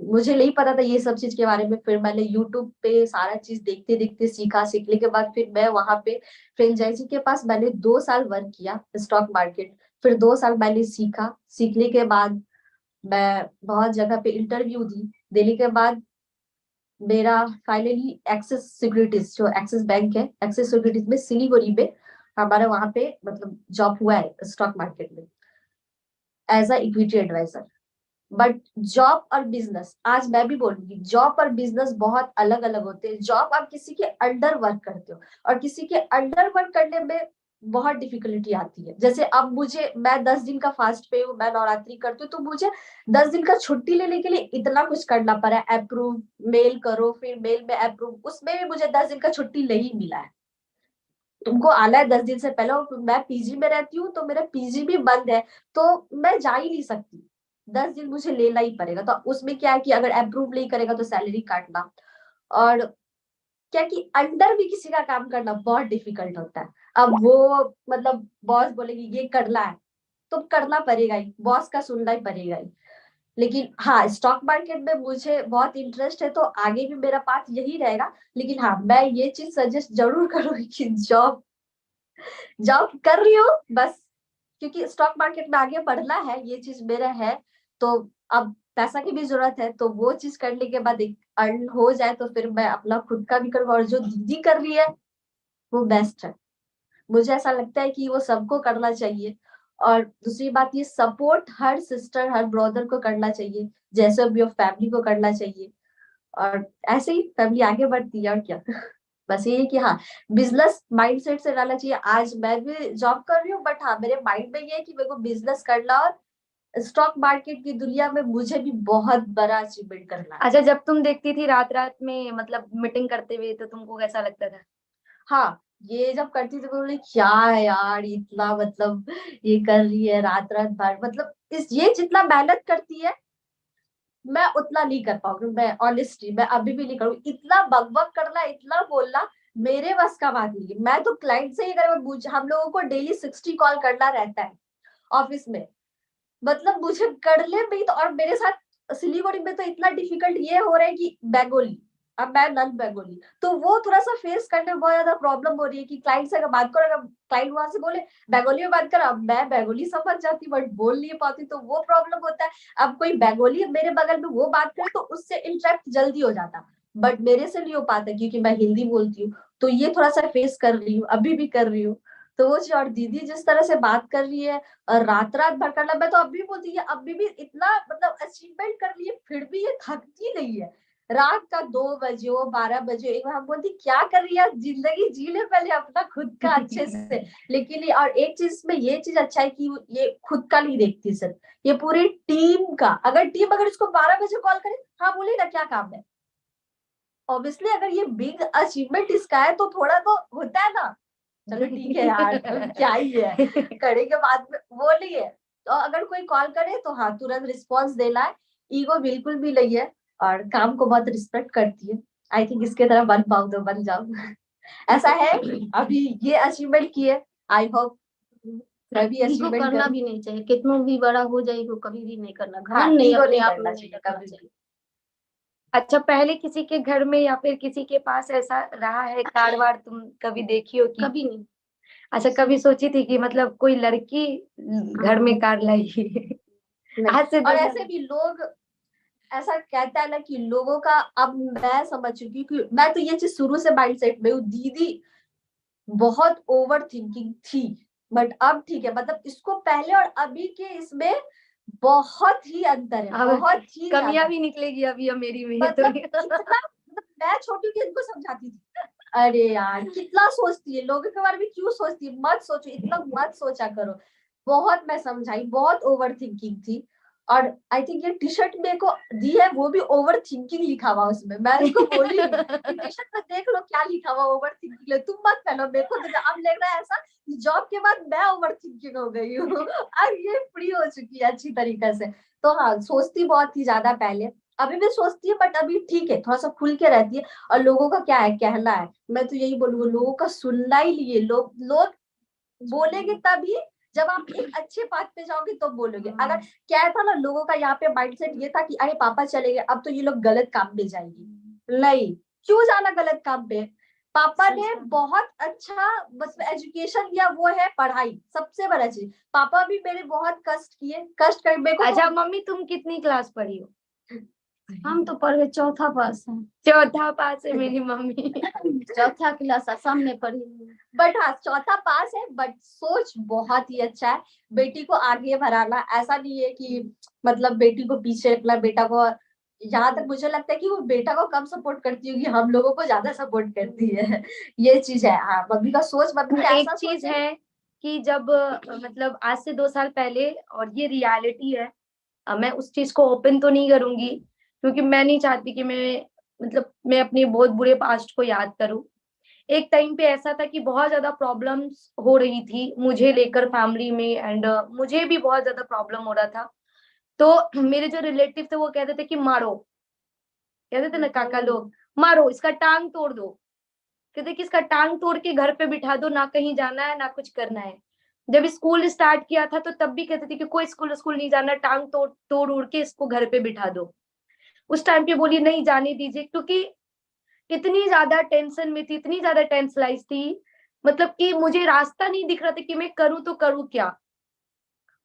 मुझे नहीं पता था ये सब चीज के बारे में। फिर मैंने यूट्यूब पे सारा चीज देखते देखते सीखा, सीखने के बाद फिर मैं वहां पे फ्रेंचाइजी के पास मैंने 2 साल वर्क किया स्टॉक मार्केट। फिर 2 साल मैंने सीखा, सीखने के बाद मैं बहुत जगह पे इंटरव्यू दी, देने के बाद मेरा फाइनली एक्सिस सिक्योरिटीज, जो एक्सिस बैंक है, एक्सिस सिक्योरिटीज में सिलीगुड़ी में हमारा वहां पे मतलब जॉब हुआ है स्टॉक मार्केट में as a equity advisor. But job और बिजनेस, आज मैं भी बोलूंगी, जॉब और बिजनेस बहुत अलग अलग होते हैं। जॉब आप किसी के अंडर वर्क करते हो और किसी के अंडर वर्क करने में बहुत डिफिकल्टी आती है। जैसे अब मैं 10 दिन का फास्ट पे हूँ, मैं नवरात्रि करती हूँ, तो मुझे 10 दिन का छुट्टी लेने के लिए इतना कुछ करना पड़ा है, अप्रूव मेल करो, फिर मेल में अप्रूव, उसमें भी मुझे 10 दिन का छुट्टी नहीं मिला है। तुमको आना है 10 दिन से पहले, और मैं पीजी में रहती हूँ तो मेरा पीजी भी बंद है, तो मैं जा ही नहीं सकती, 10 दिन मुझे लेना ही पड़ेगा। तो उसमें क्या है कि अगर अप्रूव नहीं करेगा तो सैलरी काटना, और क्या कि अंडर भी किसी का काम करना बहुत डिफिकल्ट होता है। अब वो मतलब बॉस बोलेगी ये करना है तो करना पड़ेगा ही, बॉस का सुनना ही पड़ेगा ही। लेकिन हाँ, स्टॉक मार्केट में मुझे बहुत इंटरेस्ट है, तो आगे भी मेरा पाथ यही रहेगा। लेकिन हाँ, मैं ये चीज सजेस्ट जरूर करूंगी कि जॉब कर रही हो बस, क्योंकि स्टॉक मार्केट में आगे बढ़ना है, ये चीज मेरा है। तो अब पैसा की भी जरूरत है, तो वो चीज करने के बाद एक अर्न हो जाए तो फिर मैं अपना खुद का भी करूँ। और जो दीदी कर रही है वो बेस्ट है, मुझे ऐसा लगता है कि वो सबको करना चाहिए। और दूसरी बात, ये support her sister her brother को करना चाहिए, जैसे भी फैमिली को करना चाहिए, और ऐसे ही फैमिली आगे बढ़ती है, और क्या। बस ये है कि हाँ, बिजनेस माइंडसेट से रहना चाहिए। आज मैं भी जॉब कर रही हूँ, बट हाँ, मेरे माइंड में ये है कि मेरे को बिजनेस करना और स्टॉक मार्केट की दुनिया में मुझे भी बहुत बड़ा अचीवमेंट करना है। अच्छा, जब तुम देखती थी रात रात में मतलब मीटिंग करते हुए, तो तुमको कैसा लगता था? हाँ, ये जब करती थी तो बोले क्या है यार, इतना मतलब ये कर रही है रात रात भर, मतलब इस ये जितना मेहनत करती है मैं उतना नहीं कर पाऊंगी। मैं ऑनेस्टली मैं अभी भी नहीं करूँ, इतना बकबक करना, इतना बोलना मेरे बस का बात नहीं है। मैं तो क्लाइंट से ही अगर हम लोगों को डेली 60 कॉल करना रहता है ऑफिस में, मतलब मुझे कर ले भी तो। और मेरे साथ सिलीगुड़ी में तो इतना डिफिकल्ट ये हो रहा है कि बेंगोली, अब मैं नन बेंगोली, तो वो थोड़ा सा फेस करने में बहुत ज्यादा प्रॉब्लम हो रही है कि क्लाइंट से अगर बात करो, अगर क्लाइंट वहां से बोले बेंगोली में बात कर, अब मैं बेंगोली समझ जाती बट बोल नहीं पाती, तो वो प्रॉब्लम होता है। अब कोई बेंगोली मेरे बगल में वो बात करे तो उससे इंटरेक्ट जल्दी हो जाता, बट मेरे से नहीं हो पाता क्योंकि मैं हिंदी बोलती हूँ। तो ये थोड़ा सा फेस कर रही हूँ, अभी भी कर रही हूँ। तो वो और दीदी जिस तरह से बात कर रही है और रात रात भर करना, मैं तो अभी बोलती है अभी भी इतना मतलब अचीवमेंट कर रही है, फिर भी ये थकती नहीं है। रात का 2 बजे हो 12 बजे, एक बार हम बोलती क्या कर रही है, जिंदगी जी ले पहले अपना खुद का अच्छे से। लेकिन और एक चीज में ये चीज अच्छा है कि ये खुद का नहीं देखती सिर्फ, ये पूरी टीम का। अगर टीम अगर इसको 12 बजे कॉल करे, हाँ बोलिए ना क्या काम है, ऑब्वियसली अगर ये बिग अचीवमेंट इसका है तो थोड़ा तो होता है ना, चलो ठीक है यार क्या ही है, करने के बाद में वो नहीं है। तो अगर कोई कॉल करे तो हाँ तुरंत रिस्पॉन्स देना है, ईगो बिल्कुल भी नहीं है और काम को बहुत रिस्पेक्ट करती है। आई थिंक इसके तरह बन पाऊं तो बन जाऊं ऐसा है। अभी ये अचीवमेंट किए, आई होप कभी ईगो अचीवमेंट करना करूं। भी नहीं चाहिए, कितना भी बड़ा हो जाए ईगो कभी भी नहीं करना, हाँ, घमंड नहीं ईगो अपने नहीं आप करना में नहीं चाहिए रखना कभी चाहिए। भी। अच्छा, पहले किसी के घर में या फिर किसी के पास ऐसा रहा है कार वार, तुम कभी देखी हो कि? कभी नहीं। अच्छा, कभी सोची थी कि मतलब कोई लड़की घर में कार लाई? आज से और 2 साल ऐसे भी लोग ऐसा कहता है ना कि लोगों का, अब मैं समझ चुकी हूँ कि मैं तो ये चीज शुरू से माइंडसेट में हूँ, दीदी बहुत ओवर थिंकिंग थी, बट अब ठीक है, मतलब इसको पहले और अभी के इसमें बहुत ही अंतर है, अब बहुत ही कमियां ज्यादा। भी निकलेगी अभी अब मेरी में तो। मतलब कितना, मतलब मैं छोटी थी इनको समझाती थी, अरे यार कितना सोचती है, लोगों के बारे में क्यों सोचती है, मत सोचो इतना, मत सोचा करो। बहुत मैं समझाई, बहुत ओवर थिंकिंग थी। और आई थिंक ये टी शर्ट मेरे को दी है वो भी ओवर थिंकिंग लिखा हुआ उसमें, मैं उसको बोली नहीं टी शर्ट में देख लो क्या लिखा हुआ ओवर थिंकिंग, तुम मत पहनो, मेरे को तो अब लग रहा है ऐसा जॉब के बाद मैं ओवर थिंकिंग हो गई हूँ अब ये फ्री हो चुकी है अच्छी तरीके से। तो हाँ, सोचती बहुत ही ज्यादा पहले, अभी भी सोचती है बट अभी ठीक है, थोड़ा सा खुल के रहती है। और लोगों का क्या है, कहना है, मैं तो यही बोलूंगा लोगों का सुनना ही लिए, लोग बोलेंगे तभी, जब आप एक अच्छे बात पे जाओगे तो बोलोगे। अगर क्या था ना, लोगों का यहाँ पे माइंडसेट ये था कि अरे पापा चले गए अब तो ये लोग गलत काम पे जाएंगे, नहीं, क्यों जाना गलत काम पे। पापा ने बहुत अच्छा बस एजुकेशन दिया, वो है पढ़ाई, सबसे बड़ा चीज। पापा भी मेरे बहुत कष्ट किए, कष्ट कर मेरे को। अच्छा मम्मी, तुम कितनी क्लास पढ़ी हो? हम तो पढ़े चौथा पास है। चौथा पास है मेरी मम्मी। चौथा क्लास असम में पढ़ी हूँ। बट हाँ, चौथा पास है, बट सोच बहुत ही अच्छा है, बेटी को आगे बढ़ाना। ऐसा नहीं है कि मतलब बेटी को पीछे रखना, बेटा को, यहाँ तक मुझे लगता है कि वो बेटा को कम सपोर्ट करती होगी, हम लोगों को ज्यादा सपोर्ट करती है ये चीज है। हाँ, मम्मी का सोच, मम्मी का एक ऐसा चीज सोच है। है कि जब मतलब आज से 2 साल पहले, और ये रियलिटी है, मैं उस चीज को ओपन तो नहीं करूंगी क्योंकि मैं नहीं चाहती कि मैं अपने बहुत बुरे पास्ट को याद करूं। एक टाइम पे ऐसा था कि बहुत ज्यादा प्रॉब्लम्स हो रही थी मुझे लेकर फैमिली में, एंड मुझे भी बहुत ज्यादा प्रॉब्लम हो रहा था। तो मेरे जो रिलेटिव थे वो कहते थे कि मारो, कहते थे ना काका लोग, मारो इसका टांग तोड़ दो, कहते कि इसका टांग तोड़ के घर पे बिठा दो, ना कहीं जाना है ना कुछ करना है। जब स्कूल स्टार्ट किया था तो तब भी कहते थे कि कोई स्कूल नहीं जाना, टांग तोड़ उड़ के इसको घर पे बिठा दो। उस टाइम पे बोली नहीं जाने दीजिए, क्योंकि इतनी ज्यादा टेंशन में थी, इतनी ज्यादा टेंशनाइज थी, मतलब कि मुझे रास्ता नहीं दिख रहा था कि मैं करूँ तो करूँ क्या।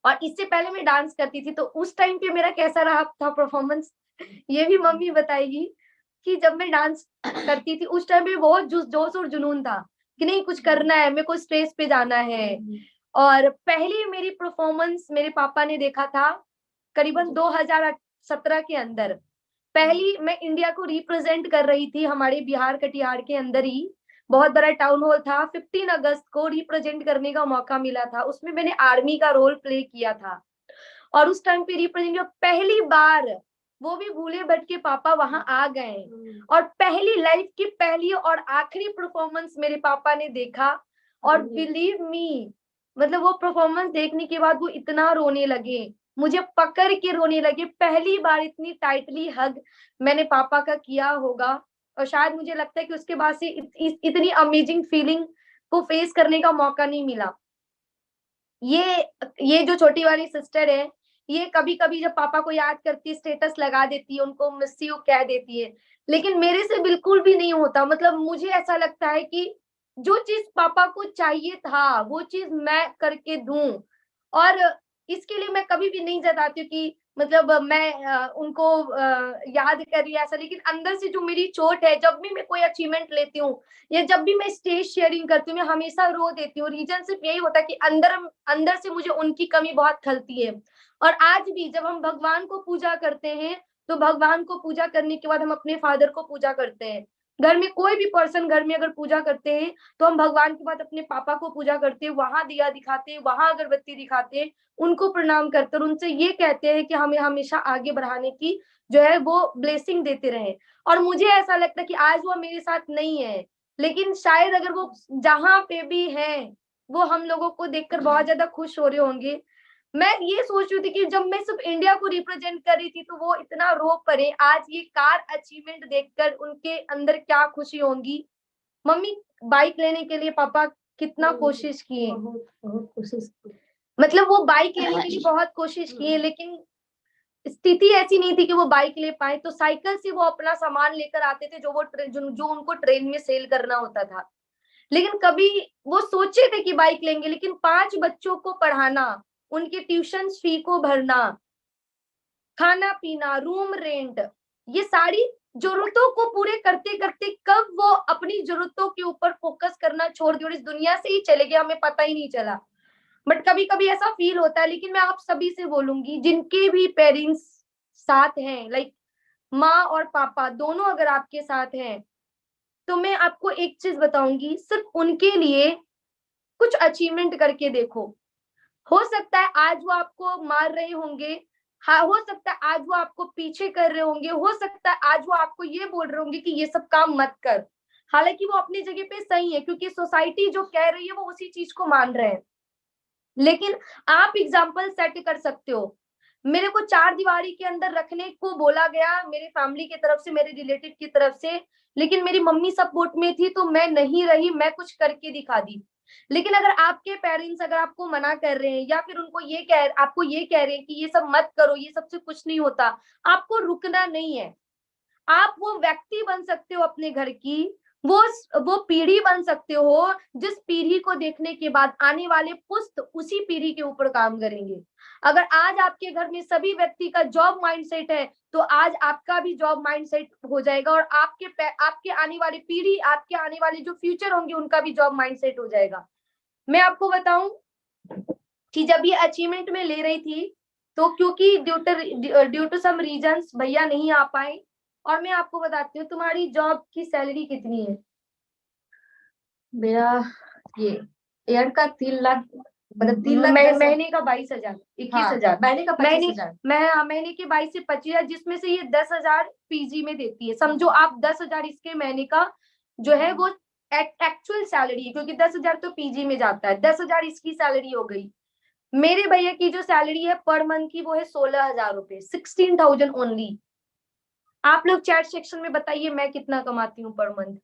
और इससे पहले मैं डांस करती थी, तो उस टाइम पे मेरा कैसा रहा था परफॉर्मेंस, ये भी मम्मी बताएगी कि जब मैं डांस करती थी उस टाइम पे बहुत जोश और जुनून था कि नहीं कुछ करना है, मेरे को स्टेज पे जाना है। और पहली मेरी परफॉर्मेंस मेरे पापा ने देखा था करीबन 2017 के अंदर। पहली मैं इंडिया को रिप्रेजेंट कर रही थी हमारे बिहार कटिहार के अंदर ही, बहुत बड़ा टाउन हॉल था। 15 अगस्त को रिप्रेजेंट करने का मौका मिला था, उसमें मैंने आर्मी का रोल प्ले किया था और उस टाइम पे रिप्रेजेंट पहली बार, वो भी भूले भटके पापा वहां आ गए और पहली लाइफ की पहली और आखिरी परफॉर्मेंस मेरे पापा ने देखा और बिलीव मी, मतलब वो परफॉर्मेंस देखने के बाद वो इतना रोने लगे, मुझे पकड़ के रोने लगे। पहली बार इतनी टाइटली हग मैंने पापा का किया होगा और शायद मुझे लगता है कि उसके बाद से इतनी अमेजिंग फीलिंग को फेस करने का मौका नहीं मिला। ये जो छोटी वाली सिस्टर है, ये कभी-कभी जब पापा को याद करती है स्टेटस लगा देती है, उनको मिस यू कह देती है, लेकिन मेरे से बिल्कुल भी नहीं होता। मतलब मुझे ऐसा लगता है कि जो चीज पापा को चाहिए था वो चीज मैं करके दूं और इसके लिए मैं कभी भी नहीं जताती हूँ कि मतलब मैं उनको याद कर रही ऐसा, लेकिन अंदर से जो मेरी चोट है, जब भी मैं कोई अचीवमेंट लेती हूँ या जब भी मैं स्टेज शेयरिंग करती हूँ, मैं हमेशा रो देती हूँ। रीजन सिर्फ यही होता है कि अंदर से मुझे उनकी कमी बहुत खलती है। और आज भी जब हम भगवान को पूजा करते हैं तो भगवान को पूजा करने के बाद हम अपने फादर को पूजा करते हैं। घर में कोई भी पर्सन घर में अगर पूजा करते हैं तो हम भगवान के बाद अपने पापा को पूजा करते हैं, वहां दिया दिखाते हैं, वहां अगरबत्ती दिखाते हैं, उनको प्रणाम करते हैं और उनसे ये कहते हैं कि हमें हमेशा आगे बढ़ाने की जो है वो ब्लेसिंग देते रहे। और मुझे ऐसा लगता है कि आज वो मेरे साथ नहीं है, लेकिन शायद अगर वो जहां पे भी है वो हम लोगों को देखकर बहुत ज्यादा खुश हो रहे होंगे। मैं ये सोच रही थी कि जब मैं सिर्फ इंडिया को रिप्रेजेंट कर रही थी तो वो इतना रो पड़े, आज ये कार अचीवमेंट देखकर उनके अंदर क्या खुशी होंगी। मम्मी बाइक लेने के लिए पापा कितना कोशिश किए, बहुत कोशिश की। मतलब वो बाइक लेने के लिए बहुत कोशिश किए, लेकिन स्थिति ऐसी नहीं थी कि वो बाइक ले पाए, तो साइकिल से वो अपना सामान लेकर आते थे जो उनको ट्रेन में सेल करना होता था। लेकिन कभी वो सोचे थे कि बाइक लेंगे, लेकिन 5 बच्चों को पढ़ाना, उनके ट्यूशन फी को भरना, खाना पीना, रूम रेंट, ये सारी जरूरतों को पूरे करते करते कब वो अपनी जरूरतों के ऊपर फोकस करना छोड़ दिया और इस दुनिया से ही चले गए, हमें पता ही नहीं चला। बट कभी कभी ऐसा फील होता है। लेकिन मैं आप सभी से बोलूंगी जिनके भी पेरेंट्स साथ हैं, लाइक माँ और पापा दोनों अगर आपके साथ हैं, तो मैं आपको एक चीज बताऊंगी, सिर्फ उनके लिए कुछ अचीवमेंट करके देखो। हो सकता है आज वो आपको मार रहे होंगे, हाँ, हो सकता है आज वो आपको पीछे कर रहे होंगे, हो सकता है आज वो आपको ये बोल रहे होंगे कि ये सब काम मत कर, हालांकि वो अपनी जगह पे सही है क्योंकि सोसाइटी जो कह रही है वो उसी चीज को मान रहे हैं। लेकिन आप एग्जाम्पल सेट कर सकते हो। मेरे को 4 दीवारी के अंदर रखने को बोला गया मेरे फैमिली की तरफ से, मेरे रिलेटिव की तरफ से, लेकिन मेरी मम्मी सपोर्ट में थी तो मैं नहीं रही, मैं कुछ करके दिखा दी। लेकिन अगर आपके पेरेंट्स अगर आपको मना कर रहे हैं या फिर आपको ये कह रहे हैं कि ये सब मत करो, ये सबसे कुछ नहीं होता, आपको रुकना नहीं है। आप वो व्यक्ति बन सकते हो अपने घर की, वो पीढ़ी बन सकते हो जिस पीढ़ी को देखने के बाद आने वाले पुस्त उसी पीढ़ी के ऊपर काम करेंगे। अगर आज आपके घर में सभी व्यक्ति का जॉब माइंडसेट है तो आज आपका भी जॉब माइंडसेट हो जाएगा और आपके आने वाली पीढ़ी, आपके आने वाले जो फ्यूचर होंगे उनका भी जॉब माइंडसेट हो जाएगा। मैं आपको बताऊं कि जब ये अचीवमेंट में ले रही थी तो क्योंकि ड्यू टू सम रीजंस भैया नहीं आ पाए, और मैं आपको बताती हूँ तुम्हारी जॉब की सैलरी कितनी है? मेरा ये ईयर का 3 लाख, मतलब 3 लाख महीने का 22,000, 21,000, महीने का 25,000, महीने के 22 से 25,000, जिसमें से ये 10,000 पीजी में देती है। समझो आप 10,000 इसके महीने का जो है वो एक्चुअल सैलरी है, क्योंकि 10,000 तो पीजी में जाता है, 10,000 इसकी सैलरी हो गई। मेरे भैया की जो सैलरी है पर मंथ की वो है 16,000 रुपए, 16,000 ओनली। आप लोग चैट सेक्शन में बताइए मैं कितना कमाती हूँ पर मंथ।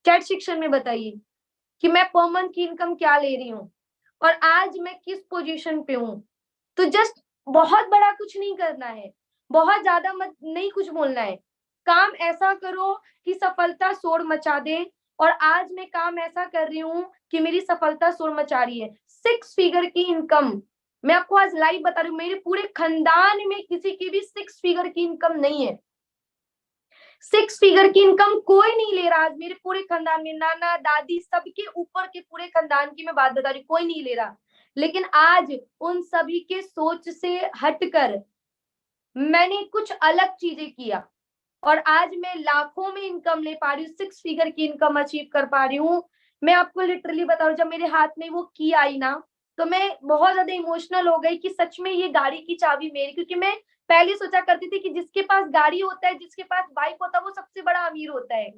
चैट सेक्शन में बताइए कि मैं पर मंथ की इनकम क्या ले रही हूँ और आज मैं किस पोजीशन पे हूँ। तो जस्ट बहुत बड़ा कुछ नहीं करना है, बहुत ज्यादा मत नहीं कुछ बोलना है, काम ऐसा करो कि सफलता शोर मचा दे। और आज मैं काम ऐसा कर रही हूँ कि मेरी सफलता शोर मचा रही है। 6 फिगर की इनकम, मैं आपको आज लाइव बता रही हूँ, मेरे पूरे खानदान में किसी की भी 6 फिगर की इनकम नहीं है। 6 फिगर की इनकम कोई नहीं ले रहा आज मेरे पूरे खानदान में, नाना दादी सबके ऊपर के पूरे खानदान की मैं बात बता रही हूँ, कोई नहीं ले रहा। लेकिन आज उन सभी के सोच से हटकर मैंने कुछ अलग चीजें किया। और आज मैं लाखों में इनकम ले पा रही हूँ, 6 फिगर की इनकम अचीव कर पा रही हूँ। मैं आपको लिटरली बता रही हूँ, जब मेरे हाथ में वो की आई ना, तो मैं बहुत ज्यादा इमोशनल हो गई कि सच में ये गाड़ी की चाबी मेरी, क्योंकि मैं पहले सोचा करती थी कि जिसके पास गाड़ी होता है, जिसके पास बाइक होता है, वो सबसे बड़ा अमीर होता है,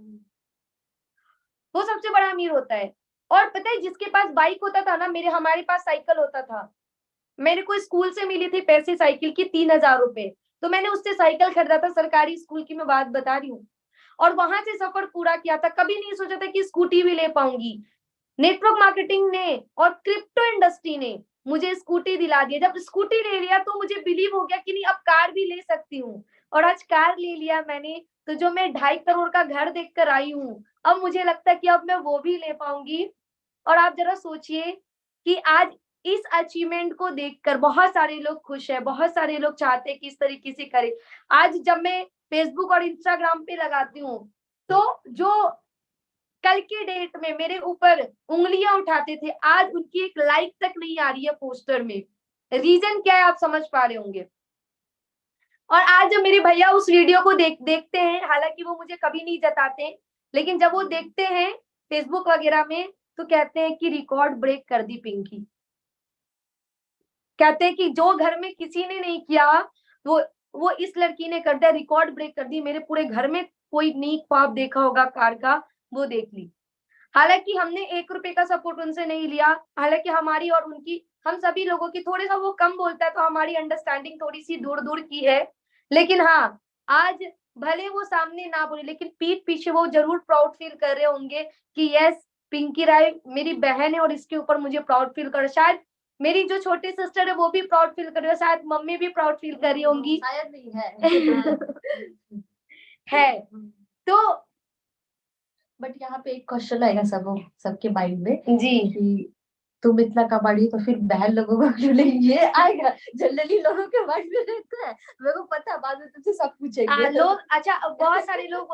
वो सबसे बड़ा अमीर होता है। और पता है जिसके पास बाइक होता था ना, हमारे पास साइकिल होता था, मेरे को स्कूल से मिली थी पैसे साइकिल की 3000 रुपए, तो मैंने उससे साइकिल खरीदा था, सरकारी स्कूल की मैं बात बता रही हूँ, और वहां से सफर पूरा किया था। कभी नहीं सोचा था कि स्कूटी भी ले पाऊंगी। नेटवर्क मार्केटिंग ने और क्रिप्टो इंडस्ट्री ने मुझे स्कूटी दिला दिया। जब स्कूटी ले लिया तो मुझे बिलीव हो गया कि नहीं अब कार भी ले सकती हूँ, और आज कार ले लिया मैंने, तो जो मैं 2.5 करोड़ का घर देख कर आई हूँ, अब मुझे लगता है कि अब मैं वो भी ले पाऊंगी। और आप जरा सोचिए कि आज इस अचीवमेंट को देखकर बहुत सारे लोग खुश हैं, बहुत सारे लोग चाहते हैं कि इस तरीके से करें। आज जब मैं फेसबुक और इंस्टाग्राम पे लगाती हूँ, तो जो कल के डेट में मेरे ऊपर उंगलियां उठाते थे, आज उनकी एक लाइक तक नहीं आ रही है पोस्टर में। रीजन क्या है आप समझ पा रहे होंगे। और आज जब मेरे भैया उस वीडियो को देखते हैं, हालांकि वो मुझे कभी नहीं जताते, लेकिन जब वो देखते हैं फेसबुक वगैरह में, तो कहते हैं कि रिकॉर्ड ब्रेक कर दी पिंकी। कहते हैं कि जो घर में किसी ने नहीं किया, वो इस लड़की ने कर दिया, रिकॉर्ड ब्रेक कर दी। मेरे पूरे घर में कोई नीक ख्वाब देखा होगा कार का, वो देख ली। हालांकि हमने 1 रुपए का सपोर्ट उनसे नहीं लिया, हालांकि हमारी और उनकी, हम सभी लोगों की, थोड़े सा वो कम बोलता है तो हमारी अंडरस्टैंडिंग थोड़ी सी दूर दूर की है। लेकिन हाँ, आज भले वो सामने ना बोले, लेकिन पीठ पीछे वो जरूर प्राउड फील कर रहे होंगे कि यस, पिंकी राय मेरी बहन है और इसके ऊपर मुझे प्राउड फील कर। शायद मेरी जो छोटी सिस्टर है वो भी प्राउड फील कर रही है, शायद मम्मी भी प्राउड फील कर रही होंगी, शायद नहीं है तो बट यहाँ पे एक क्वेश्चन आएगा सबके माइंड में जी कि तुम इतना कमाड़ी तो फिर बहन लोगों को क्यों नहीं, ये आएगा जनरली लोगों के माइंड में रहता है। मेरे को पता है बाद में तुमसे सब पूछेंगे लोग। अच्छा, बहुत सारे लोग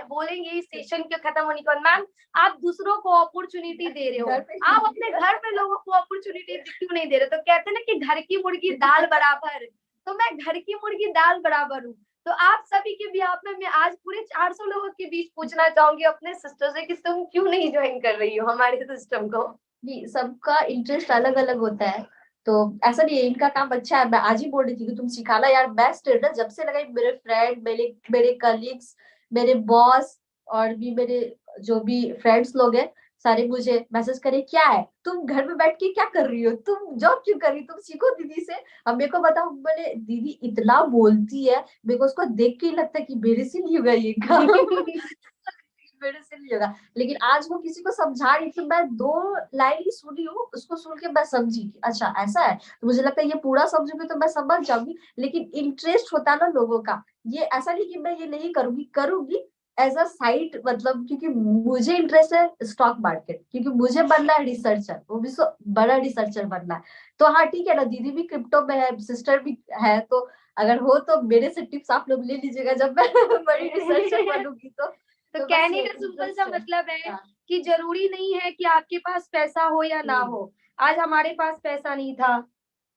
बोलेंगे इस सेशन के खत्म होने के बाद, मैम आप दूसरों को अपॉर्चुनिटी दे रहे हो, आप अपने घर में लोगों को अपॉर्चुनिटी क्यों नहीं दे रहे। तो कहते हैं ना कि घर की मुर्गी दाल बराबर, तो मैं घर की मुर्गी दाल बराबर हूँ। तो आप सभी के बिहाफ में मैं आज पूरे 400 लोगों के बीच पूछना चाहूंगी अपने सिस्टर से कि तुम क्यों नहीं ज्वाइन कर रही हो हमारे सिस्टम को। जी, सबका इंटरेस्ट अलग अलग होता है, तो ऐसा नहीं है इनका काम अच्छा है। मैं आज ही बोल रही थी कि तुम सिखाना यार बेस्ट है ना, जब से लगा मेरे फ्रेंड, मेरे कलीग्स, मेरे बॉस और भी मेरे जो भी फ्रेंड्स लोग हैं, सारे मुझे मैसेज करे क्या है तुम घर में बैठ के क्या कर रही हो, तुम जॉब क्यों कर रही हो, तुम सीखो दीदी से। अब मेरे को बताओ, बोले दीदी इतना बोलती है, मेरे को उसको देख के ही लगता है कि मेरे से नहीं होगा ये काम मेरे से नहीं होगा। लेकिन आज वो किसी को समझा रही थी, मैं 2 लाइन ही सुनी हूँ, उसको सुन के मैं समझी कि अच्छा ऐसा है, तो मुझे लगता है ये पूरा समझूंगी तो मैं समझ जाऊंगी। लेकिन इंटरेस्ट होता है ना लोगों का, ये ऐसा नहीं कि मैं ये नहीं करूंगी एज अ साइड, मतलब क्योंकि मुझे इंटरेस्ट है स्टॉक मार्केट, क्योंकि मुझे बनना है रिसर्चर, वो भी बड़ा रिसर्चर बनना है। तो हाँ ठीक है ना, दीदी भी क्रिप्टो में है, सिस्टर भी है, तो अगर हो तो मेरे से टिप्स आप लोग ले लीजिएगा जब मैं बड़ी रिसर्चर बनूंगी तो कहने का सिंपल सा मतलब है कि जरूरी नहीं है कि आपके पास पैसा हो या ना हो। आज हमारे पास पैसा नहीं था,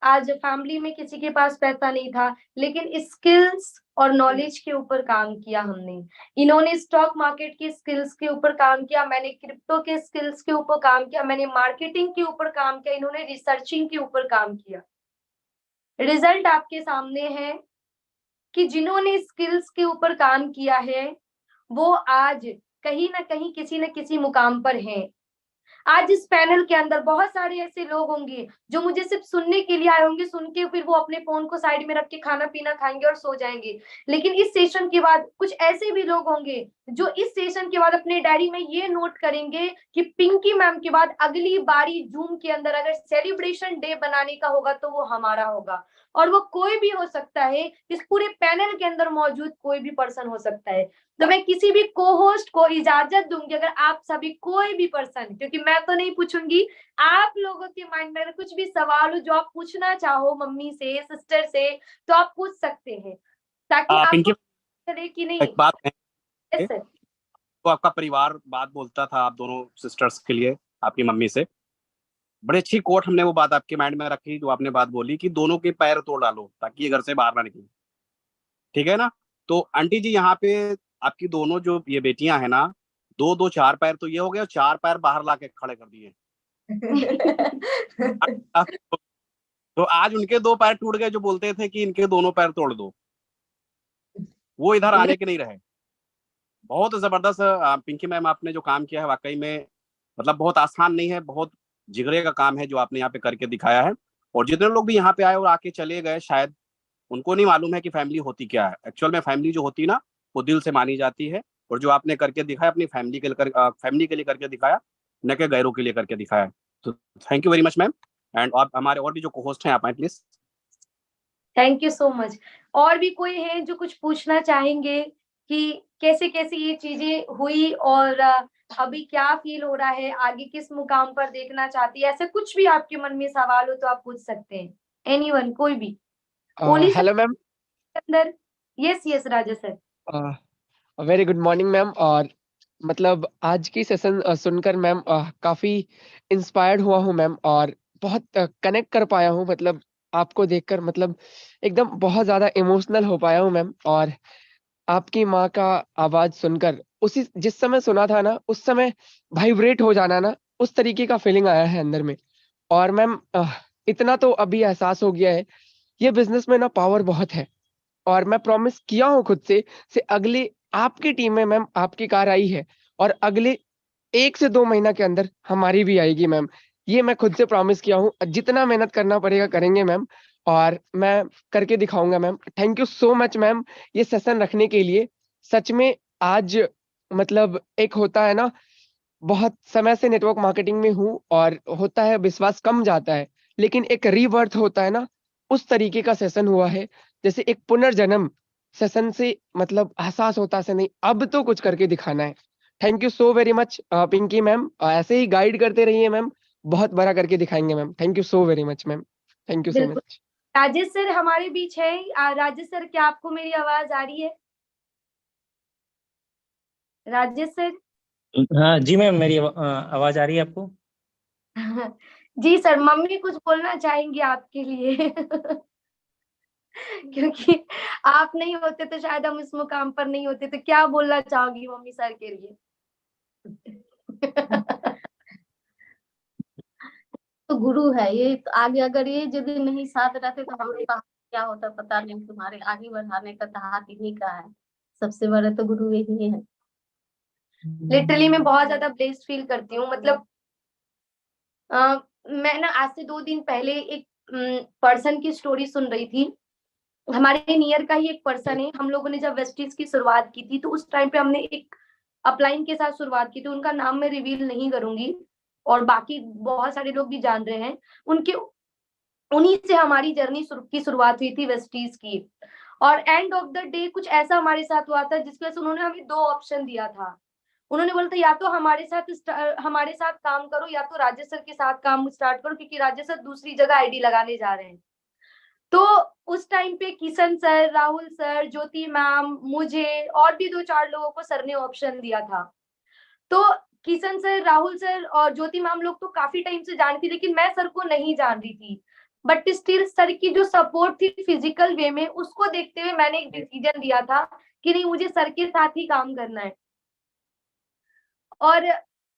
आज फैमिली में किसी के पास पैसा नहीं था, लेकिन स्किल्स और नॉलेज के ऊपर काम किया हमने। इन्होंने स्टॉक मार्केट के स्किल्स के ऊपर काम किया, मैंने क्रिप्टो के स्किल्स के ऊपर काम किया, मैंने मार्केटिंग के ऊपर काम किया, इन्होंने रिसर्चिंग के ऊपर काम किया। रिजल्ट आपके सामने है कि जिन्होंने स्किल्स के ऊपर काम किया है वो आज कहीं ना कहीं किसी न किसी मुकाम पर हैं। आज इस पैनल के अंदर बहुत सारे ऐसे लोग होंगे जो मुझे सिर्फ सुनने के लिए आए होंगे, सुन के फिर वो अपने फोन को साइड में रख के खाना पीना खाएंगे और सो जाएंगे। लेकिन इस सेशन के बाद कुछ ऐसे भी लोग होंगे जो इस सेशन के बाद अपने डायरी में ये नोट करेंगे कि पिंकी मैम के बाद अगली बारी जूम के अंदर अगर सेलिब्रेशन डे बनाने का होगा तो वो हमारा होगा। और वो कोई भी हो सकता है, इस पूरे पैनल के अंदर मौजूद कोई भी पर्सन हो सकता है। तो मैं किसी भी को होस्ट को इजाजत दूंगी, अगर आप सभी कोई भी पर्सन, क्योंकि मैं तो नहीं पूछूंगी, आप लोगों के माइंड में अगर कुछ भी सवाल हो जो आप पूछना चाहो मम्मी से, सिस्टर से, तो आप पूछ सकते हैं, ताकि आपको चले कि नहीं। एक बात है, yes, sir. तो आपका परिवार बात बोलता था आप दोनों सिस्टर्स के लिए, आपकी मम्मी से बड़ी अच्छी कोट हमने वो बात आपके माइंड में रखी, जो आपने बात बोली कि दोनों के पैर तोड़ डालो ताकि ये घर से बाहर ना निकले, ठीक है ना। तो आंटी जी यहाँ पे आपकी दोनों जो ये बेटियां हैं ना, 2-2 4 पैर तो ये हो गए और 4 पैर बाहर लाके खड़े कर दिए। तो आज उनके 2 पैर टूट गए जो बोलते थे कि इनके दोनों पैर तोड़ दो, वो इधर आने के नहीं रहे। बहुत जबरदस्त पिंकी मैम आपने जो काम किया है वाकई में मतलब बहुत आसान नहीं है, बहुत जिगरे का काम है जो आपने यहाँ पे करके दिखाया है। और जितने लोग भी यहाँ पे आए और आके चले गए शायद उनको नहीं मालूम है कि फैमिली होती क्या है। एक्चुअल में फैमिली जो होती है ना वो दिल से मानी जाती है, और जो आपने करके दिखाया अपनी फैमिली के लिए करके दिखाया, न कि गैरों के लिए करके दिखाया। तो thank you very much ma'am. And आप हमारे और भी जो को-होस्ट हैं आप आए please. Thank you so much. और भी कोई है जो कुछ पूछना चाहेंगे कि कैसे कैसे ये चीजें हुई और अभी क्या फील हो रहा है, आगे किस मुकाम पर देखना चाहती है, ऐसे कुछ भी आपके मन में सवाल हो तो आप पूछ सकते हैं। एनीवन, कोई भी। Oli hello ma'am. अंदर। Yes yes Raja sir. Very good morning ma'am. और मतलब आज की सेशन सुनकर मैम काफी इंस्पायर्ड हुआ हूँ मैम, और बहुत कनेक्ट कर पाया हूँ। मतलब आपको देखकर मतलब एकदम बहुत ज्यादा इमोशनल हो पाया हूँ मैम। और आपकी माँ का आवाज सुनकर उसी जिस समय सुना था ना, उस समय वाइब्रेट हो जाना ना, उस तरीके का फीलिंग आया है अंदर में। और मैम इतना तो अभी एहसास हो गया है, ये बिजनेस में ना पावर बहुत है। और मैं प्रॉमिस किया हूँ खुद से अगले आपकी टीम में मैम आपकी कार आई है, और अगले 1 से 2 महीना के अंदर हमारी भी आएगी मैम। ये मैं खुद से प्रॉमिस किया हूँ, जितना मेहनत करना पड़ेगा करेंगे मैम, और मैं करके दिखाऊंगा ma'am. Thank you so much ma'am ये सेशन रखने के लिए। सच में आज मतलब एक होता है ना, बहुत समय से नेटवर्क मार्केटिंग में हूँ और होता है विश्वास कम जाता है, लेकिन एक रीबर्थ होता है ना, उस तरीके का सेशन हुआ है। जैसे एक पुनर्जन्म सेशन से मतलब एहसास होता है नहीं, अब तो कुछ करके दिखाना है। Thank you so very much Pinky ma'am, ऐसे ही गाइड करते रहिए मैम, बहुत बड़ा करके दिखाएंगे ma'am. Thank you so very much ma'am. Thank you सो बिल्कुल। मच। राजेश सर हमारे बीच है। राजेश सर, क्या आपको मेरी आवाज आ रही है? राजेश सर। हाँ जी मैम, मेरी आवाज आ रही है आपको? जी सर, मम्मी कुछ बोलना चाहेंगी आपके लिए। क्योंकि आप नहीं होते तो शायद हम इस मुकाम पर नहीं होते, तो क्या बोलना चाहोगी मम्मी सर के लिए? तो गुरु है ये, तो आगे अगर ये यदि नहीं साथ रहते तो हम लोग का क्या होता पता नहीं। तुम्हारे आगे बढ़ाने का तो हाथ इन्हीं का है, सबसे बड़ा तो गुरु यही है। लिटरली मैं बहुत ज्यादा ब्लेस्ड फील करती हूँ। मतलब मैं ना आज से 2 दिन पहले एक पर्सन की स्टोरी सुन रही थी। हमारे नियर का ही एक पर्सन है। हम लोगों ने जब वेस्टीज की शुरुआत की थी तो उस टाइम पे हमने एक अपलाइन के साथ शुरुआत की थी। उनका नाम मैं रिवील नहीं करूंगी, और बाकी बहुत सारे लोग भी जान रहे हैं। उन्हीं से हमारी जर्नी की शुरुआत हुई थी वेस्टीज की। और एंड ऑफ द डे कुछ ऐसा हमारे साथ हुआ था जिसकी वजह से उन्होंने हमें 2 ऑप्शन दिया था। उन्होंने बोला था या तो हमारे साथ काम करो, या तो राजेश सर के साथ काम स्टार्ट करो, क्योंकि राजेश सर दूसरी जगह आईडी लगाने जा रहे हैं। तो उस टाइम पे किशन सर, राहुल सर, ज्योति मैम, मुझे और भी 2-4 लोगों को सर ने ऑप्शन दिया था। तो किशन सर, राहुल सर और ज्योति मैम लोग तो काफी टाइम से जानती थी, लेकिन मैं सर को नहीं जान रही थी। बट स्टिल सर की जो सपोर्ट थी फिजिकल वे में, उसको देखते हुए मैंने एक डिसीजन लिया था कि नहीं, मुझे सर के साथ ही काम करना है। और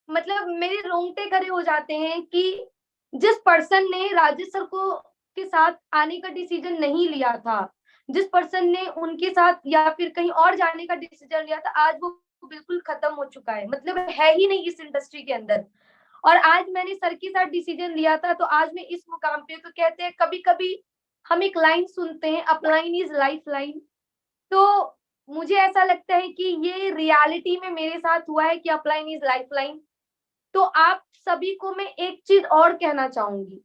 मतलब मेरे रोंगटे खड़े हो जाते हैं कि जिस पर्सन ने राजेश सर को के साथ आने का डिसीजन नहीं लिया था, जिस पर्सन ने उनके साथ या फिर कहीं और जाने का डिसीजन लिया था, आज वो बिल्कुल खत्म हो चुका है, मतलब है ही नहीं इस इंडस्ट्री के अंदर। और आज मैंने सर के साथ डिसीजन लिया था, तो आज मैं इस मुकाम पे। तो कहते हैं कभी कभी हम एक लाइन सुनते हैं, अपलाइन इज लाइफ लाइन। तो मुझे ऐसा लगता है कि ये रियलिटी में मेरे साथ हुआ है कि अपलाइन इज लाइफ लाइन। तो आप सभी को मैं एक चीज और कहना चाहूंगी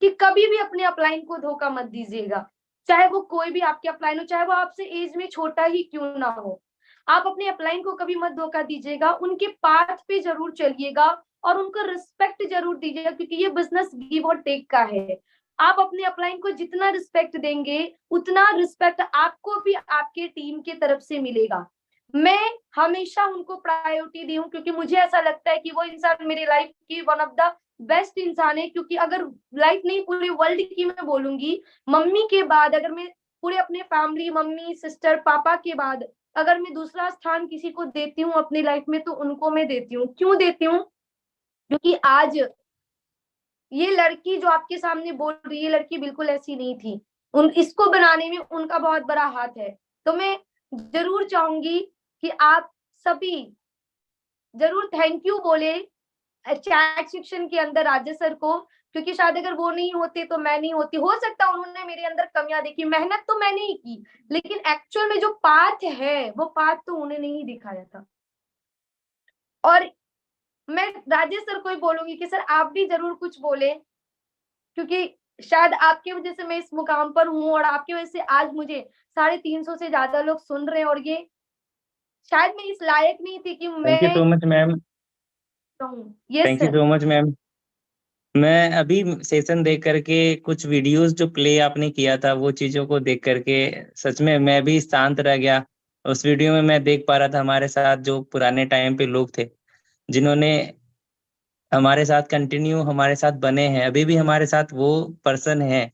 कि कभी भी अपने अपलाइन को धोखा मत दीजिएगा, चाहे वो कोई भी आपके अपलाइन हो, चाहे वो आपसे एज में छोटा ही क्यों ना हो। आप अपने अपलाइन को कभी मत धोखा दीजिएगा, उनके पाथ पे जरूर चलिएगा और उनको रिस्पेक्ट जरूर दीजिएगा, क्योंकि ये बिजनेस गिव और टेक का है। आप अपने अपलाइन को जितना रिस्पेक्ट देंगे, उतना रिस्पेक्ट आपको भी आपके टीम की तरफ से मिलेगा। मैं हमेशा उनको प्रायोरिटी दी हूँ, क्योंकि मुझे ऐसा लगता है कि वो इंसान मेरी लाइफ की वन ऑफ द बेस्ट इंसान है। क्योंकि अगर लाइफ नहीं पूरे वर्ल्ड की मैं बोलूंगी, मम्मी के बाद अगर मैं पूरे अपने फैमिली, मम्मी, सिस्टर, पापा के बाद अगर मैं दूसरा स्थान किसी को देती हूँ अपनी लाइफ में तो उनको मैं देती हूँ। क्यों देती हूँ? क्योंकि आज ये लड़की जो आपके सामने बोल रही है, ये लड़की बिल्कुल ऐसी नहीं थी। इसको बनाने में उनका बहुत बड़ा हाथ है। तो मैं जरूर चाहूंगी कि आप सभी जरूर थैंक यू बोले चैट सेक्शन के अंदर राजेश सर को, क्योंकि शायद अगर वो नहीं होते तो मैं नहीं होती। हो सकता है उन्होंने मेरे अंदर कमियां देखी, मेहनत तो मैंने ही की, लेकिन एक्चुअल में जो पाथ है वो पाथ तो उन्होंने ही दिखाया था। और मैं राजेश सर को ही बोलूंगी कि सर आप भी जरूर कुछ बोले, क्योंकि शायद आपकी वजह से मैं इस मुकाम पर हूँ और आपकी वजह से आज मुझे 350 से ज्यादा लोग सुन रहे हैं। और ये शायद मैं इस लायक नहीं थी कि मैं thank you so much ma'am. Yes thank you sir. So much ma'am. मैं अभी सेशन देख करके कुछ वीडियोस जो प्ले आपने किया था वो चीजों को देख करके सच में मैं भी शांत रह गया। उस वीडियो में मैं देख पा रहा था हमारे साथ जो पुराने टाइम पे लोग थे जिन्होंने हमारे साथ कंटिन्यू हमारे साथ बने हैं, अभी भी हमारे साथ वो पर्सन है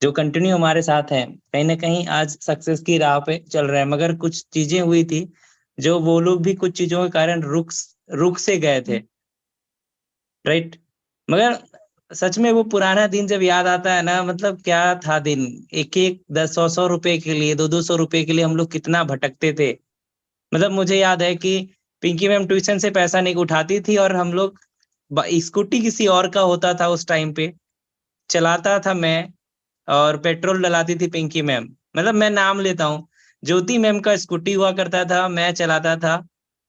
जो कंटिन्यू हमारे साथ हैं, कहीं ना कहीं आज सक्सेस की राह पे चल रहे हैं। मगर कुछ चीजें हुई थी जो वो लोग भी कुछ चीजों के कारण रुक से गए थे, राइट। मगर सच में वो पुराना दिन जब याद आता है ना, मतलब क्या था दिन, एक एक 10-100 रुपए के लिए, 200 रुपए के लिए हम लोग कितना भटकते थे। मतलब मुझे याद है कि पिंकी मैम ट्यूशन से पैसा नहीं उठाती थी और हम लोग स्कूटी किसी और का होता था उस टाइम पे, चलाता था मैं और पेट्रोल डलाती थी पिंकी मैम। मतलब मैं नाम लेता हूँ, ज्योति मैम का स्कूटी हुआ करता था, मैं चलाता था।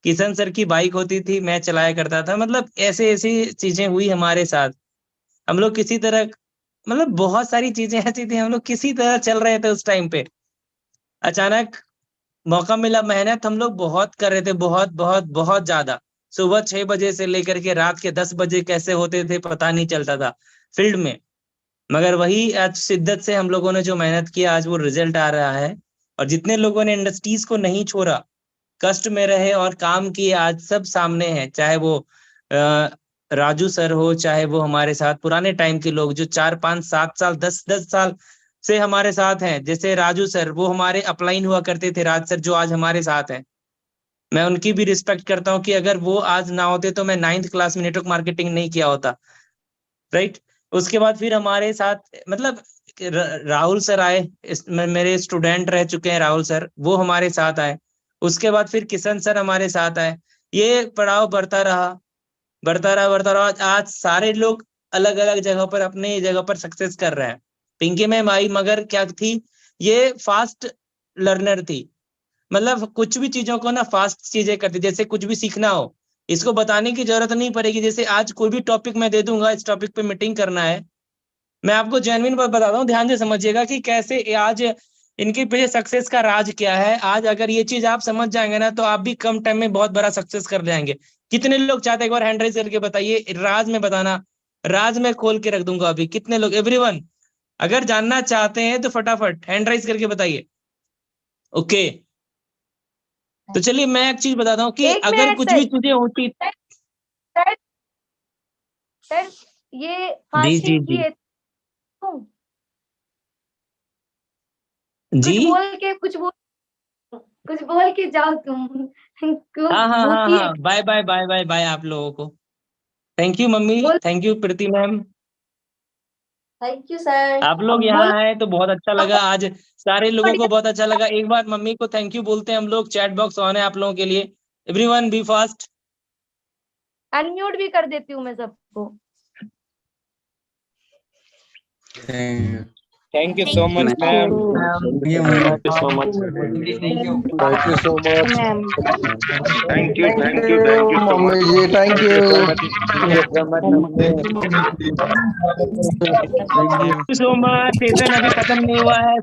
किशन सर की बाइक होती थी, मैं चलाया करता था। मतलब ऐसे ऐसी चीजें हुई हमारे साथ। हम लोग किसी तरह, मतलब बहुत सारी चीजें ऐसी थी, हम लोग किसी तरह चल रहे थे उस टाइम पे। अचानक मौका मिला, मेहनत हम लोग बहुत कर रहे थे, बहुत बहुत बहुत ज्यादा। सुबह 6 बजे से लेकर के रात के 10 बजे कैसे होते थे पता नहीं चलता था फील्ड में। मगर वही आज शिद्दत से हम लोगों ने जो मेहनत किया, आज वो रिजल्ट आ रहा है। और जितने लोगों ने इंडस्ट्रीज को नहीं छोड़ा, कष्ट में रहे और काम किए, आज सब सामने हैं। चाहे वो राजू सर हो, चाहे वो हमारे साथ पुराने टाइम के लोग जो 4-5-7 साल 10-10 साल से हमारे साथ हैं। जैसे राजू सर, वो हमारे अपलाइन हुआ करते थे, राज सर जो आज हमारे साथ हैं। मैं उनकी भी रिस्पेक्ट करता हूँ कि अगर वो आज ना होते तो मैं 9th क्लास में नेटवर्क मार्केटिंग नहीं किया होता, राइट। उसके बाद फिर हमारे साथ मतलब राहुल सर आए, मेरे स्टूडेंट रह चुके हैं राहुल सर, वो हमारे साथ आए। उसके बाद फिर किशन सर हमारे साथ आए। ये पड़ाव बढ़ता रहा बढ़ता रहा बढ़ता रहा। आज सारे लोग अलग अलग जगह पर अपने जगह पर सक्सेस कर रहे हैं। पिंकी मैम आई, मगर क्या थी, ये फास्ट लर्नर थी। मतलब कुछ भी चीजों को ना फास्ट चीजें करती, जैसे कुछ भी सीखना हो इसको बताने की जरूरत नहीं पड़ेगी। जैसे आज कोई भी टॉपिक मैं दे दूंगा, इस टॉपिक पे मीटिंग करना है, मैं आपको जेन्युइन बात बताता हूँ, ध्यान से समझिएगा कि कैसे आज इनके पीछे सक्सेस का राज क्या है। आज अगर ये चीज आप समझ जाएंगे ना तो आप भी कम टाइम में बहुत बड़ा सक्सेस कर जाएंगे। कितने लोग चाहते हैं, एक बार हैंड राइज करके बताइए, राज में बताना, राज में खोल के रख दूंगा अभी। कितने लोग, एवरीवन अगर जानना चाहते हैं तो फटाफट हैंड राइज करके बताइए। ओके, तो चलिए मैं एक चीज बताता हूँ कि एक अगर मिनट कुछ सर, भी चीजें होती। सर ये जी फास्टिंग जी किए जी। कुछ बोल के जाओ तुम। हाँ हाँ हाँ भूतिए हाँ, bye bye bye bye bye आप लोगों को। थैंक यू मम्मी, बोल, thank you Preeti ma'am. Thank you sir. आप लोग यहाँ बोलो। आए तो बहुत अच्छा लगा आज, सारे लोगों को बहुत अच्छा लगा। एक बार मम्मी को थैंक यू बोलते हैं हम लोग। चैट बॉक्स ऑन है आप लोगों के लिए। Everyone be fast. अनम्यूट भी कर देती हूँ मैं सबको। Thank you so much ma'am. Thank you so much. Thank you so much. Thank you so mummy much. जी, thank you. So much. Session अभी खत्म नहीं हुआ है,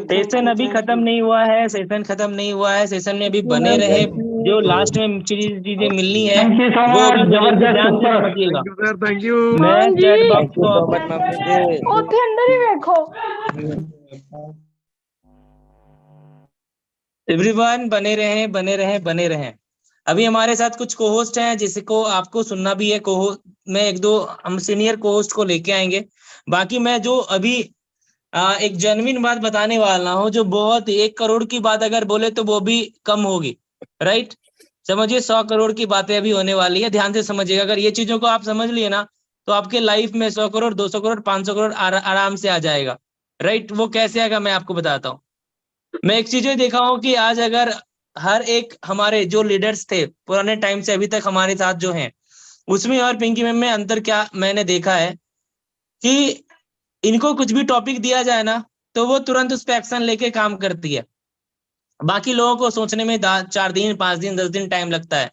सेशन अभी खत्म नहीं हुआ है, सेशन खत्म नहीं हुआ है। सेशन में अभी बने रहे, जो लास्ट में चीजें मिलनी है वो अभी मिलेगी, ध्यान से समझिएगा। Thank you. मैं चैट बॉक्स को ਉੱਥੇ ਅੰਦਰ ਹੀ ਵੇਖੋ। एवरीवन बने रहें बने रहें बने रहें। अभी हमारे साथ कुछ को-होस्ट हैं जिसको आपको सुनना भी है। मैं 1-2 हम सीनियर को-होस्ट को लेके आएंगे। बाकी मैं जो अभी एक जेन्युइन बात बताने वाला हूँ, जो बहुत 1 करोड़ की बात अगर बोले तो वो भी कम होगी, राइट? समझिए 100 करोड़ की बातें अभी होने वाली है, ध्यान से समझिएगा। अगर ये चीजों को आप समझ लिए ना, तो आपके लाइफ में 100 करोड़, 200 करोड़, 500 करोड़ आराम से आ जाएगा, राइट? वो कैसे आएगा मैं आपको बताता हूँ। मैं एक चीज ये देखा हूँ कि आज अगर हर एक हमारे जो लीडर्स थे पुराने टाइम से अभी तक हमारे साथ जो हैं, उसमें और पिंकी मैम में अंतर क्या मैंने देखा है कि इनको कुछ भी टॉपिक दिया जाए ना, तो वो तुरंत उस पे एक्शन लेके काम करती है। बाकी लोगों को सोचने में 4 दिन, 5 दिन, 10 दिन टाइम लगता है।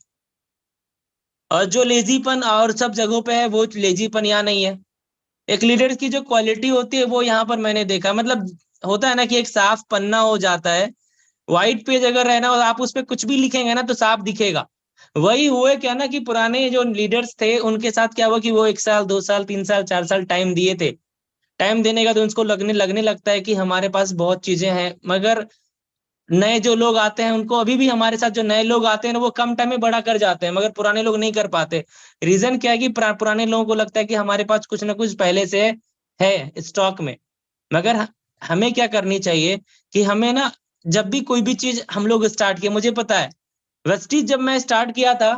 और जो लेज़ीपन और सब जगहों पे है, वो लेज़ीपन यहाँ नहीं है। एक लीडर की जो क्वालिटी होती है, वो यहाँ पर मैंने देखा। मतलब होता है ना कि एक साफ पन्ना हो जाता है, व्हाइट पेज अगर है ना और आप उस पे कुछ भी लिखेंगे ना तो साफ दिखेगा। वही हुए क्या ना कि पुराने जो लीडर्स थे, उनके साथ क्या हुआ कि वो 1 साल, 2 साल, 3 साल, 4 साल टाइम दिए थे। टाइम देने का तो उनको लगने लगता है कि हमारे पास बहुत चीजें हैं, मगर नए जो लोग आते हैं उनको अभी भी हमारे साथ जो नए लोग आते हैं ना वो कम टाइम में बड़ा कर जाते हैं, मगर पुराने लोग नहीं कर पाते। रीजन क्या है कि पुराने लोगों को लगता है कि हमारे पास कुछ ना कुछ पहले से है स्टॉक में। मगर हमें क्या करनी चाहिए कि हमें ना जब भी कोई भी चीज हम लोग स्टार्ट किए, मुझे पता है वेस्टीज जब मैं स्टार्ट किया था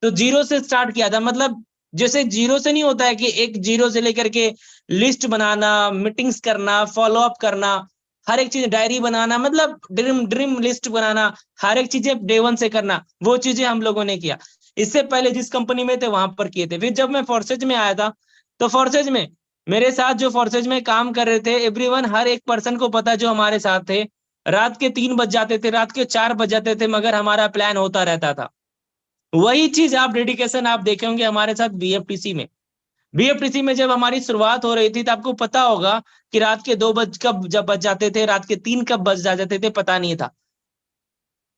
तो 0 से स्टार्ट किया था। मतलब जैसे 0 से नहीं होता है कि एक 0 से लेकर के लिस्ट बनाना, मीटिंग्स करना, फॉलो अप करना, हर एक चीज डायरी बनाना, मतलब ड्रीम लिस्ट बनाना, हर एक चीजें डे 1 से करना, वो चीजें हम लोगों ने किया। इससे पहले जिस कंपनी में थे वहां पर किए थे। फिर जब मैं फोर्सेज में आया था, तो फोर्सेज में मेरे साथ जो फोर्सेज में काम कर रहे थे, एवरीवन, हर एक पर्सन को पता जो हमारे साथ थे, रात के 3 बज जाते थे, रात के 4 बज जाते थे, मगर हमारा प्लान होता रहता था। वही चीज आप डेडिकेशन आप देखे होंगे हमारे साथ बीएफटीसी में। बीएफटीसी में जब हमारी शुरुआत हो रही थी तो आपको पता होगा कि रात के 2 बज कब जब बज जाते थे, रात के 3 कब बज जाते थे, पता नहीं था,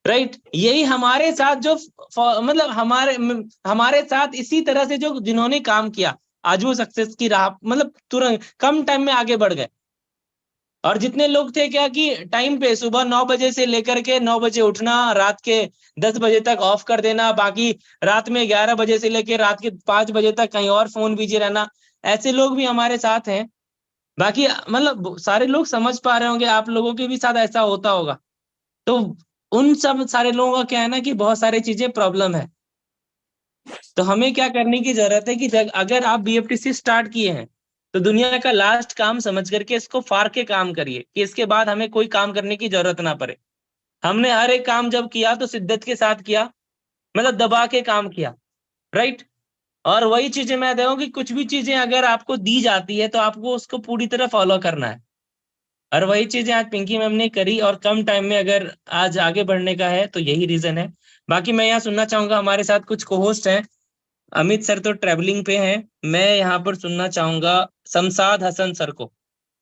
राइट? यही हमारे साथ जो मतलब हमारे साथ इसी तरह से जो जिन्होंने काम किया, आज वो सक्सेस की राह मतलब तुरंत कम टाइम में आगे बढ़ गए। और जितने लोग थे क्या कि टाइम पे सुबह 9 बजे से लेकर के 9 बजे उठना, रात के 10 बजे तक ऑफ कर देना, बाकी रात में 11 बजे से लेकर रात के 5 बजे तक कहीं और फोन बिजी रहना, ऐसे लोग भी हमारे साथ हैं। बाकी मतलब सारे लोग समझ पा रहे होंगे, आप लोगों के भी साथ ऐसा होता होगा। तो उन सब सारे लोगों का क्या है ना कि बहुत सारी चीजें प्रॉब्लम है। तो हमें क्या करने की जरूरत है कि अगर आप बीएफटीसी स्टार्ट किए हैं तो दुनिया का लास्ट काम समझ करके इसको फाड़ के काम करिए कि इसके बाद हमें कोई काम करने की जरूरत ना पड़े। हमने हर एक काम जब किया तो शिद्दत के साथ किया, मतलब दबा के काम किया, राइट? और वही चीजें मैं देखूं कि कुछ भी चीजें अगर आपको दी जाती है तो आपको उसको पूरी तरह फॉलो करना है। और वही चीजें आज पिंकी मैम ने करी और कम टाइम में अगर आज आगे बढ़ने का है तो यही रीजन है। बाकी मैं यहाँ सुनना चाहूंगा, हमारे साथ कुछ को-होस्ट हैं। अमित सर तो ट्रेवलिंग पे हैं, मैं यहाँ पर सुनना चाहूंगा शमशाद हसन सर को।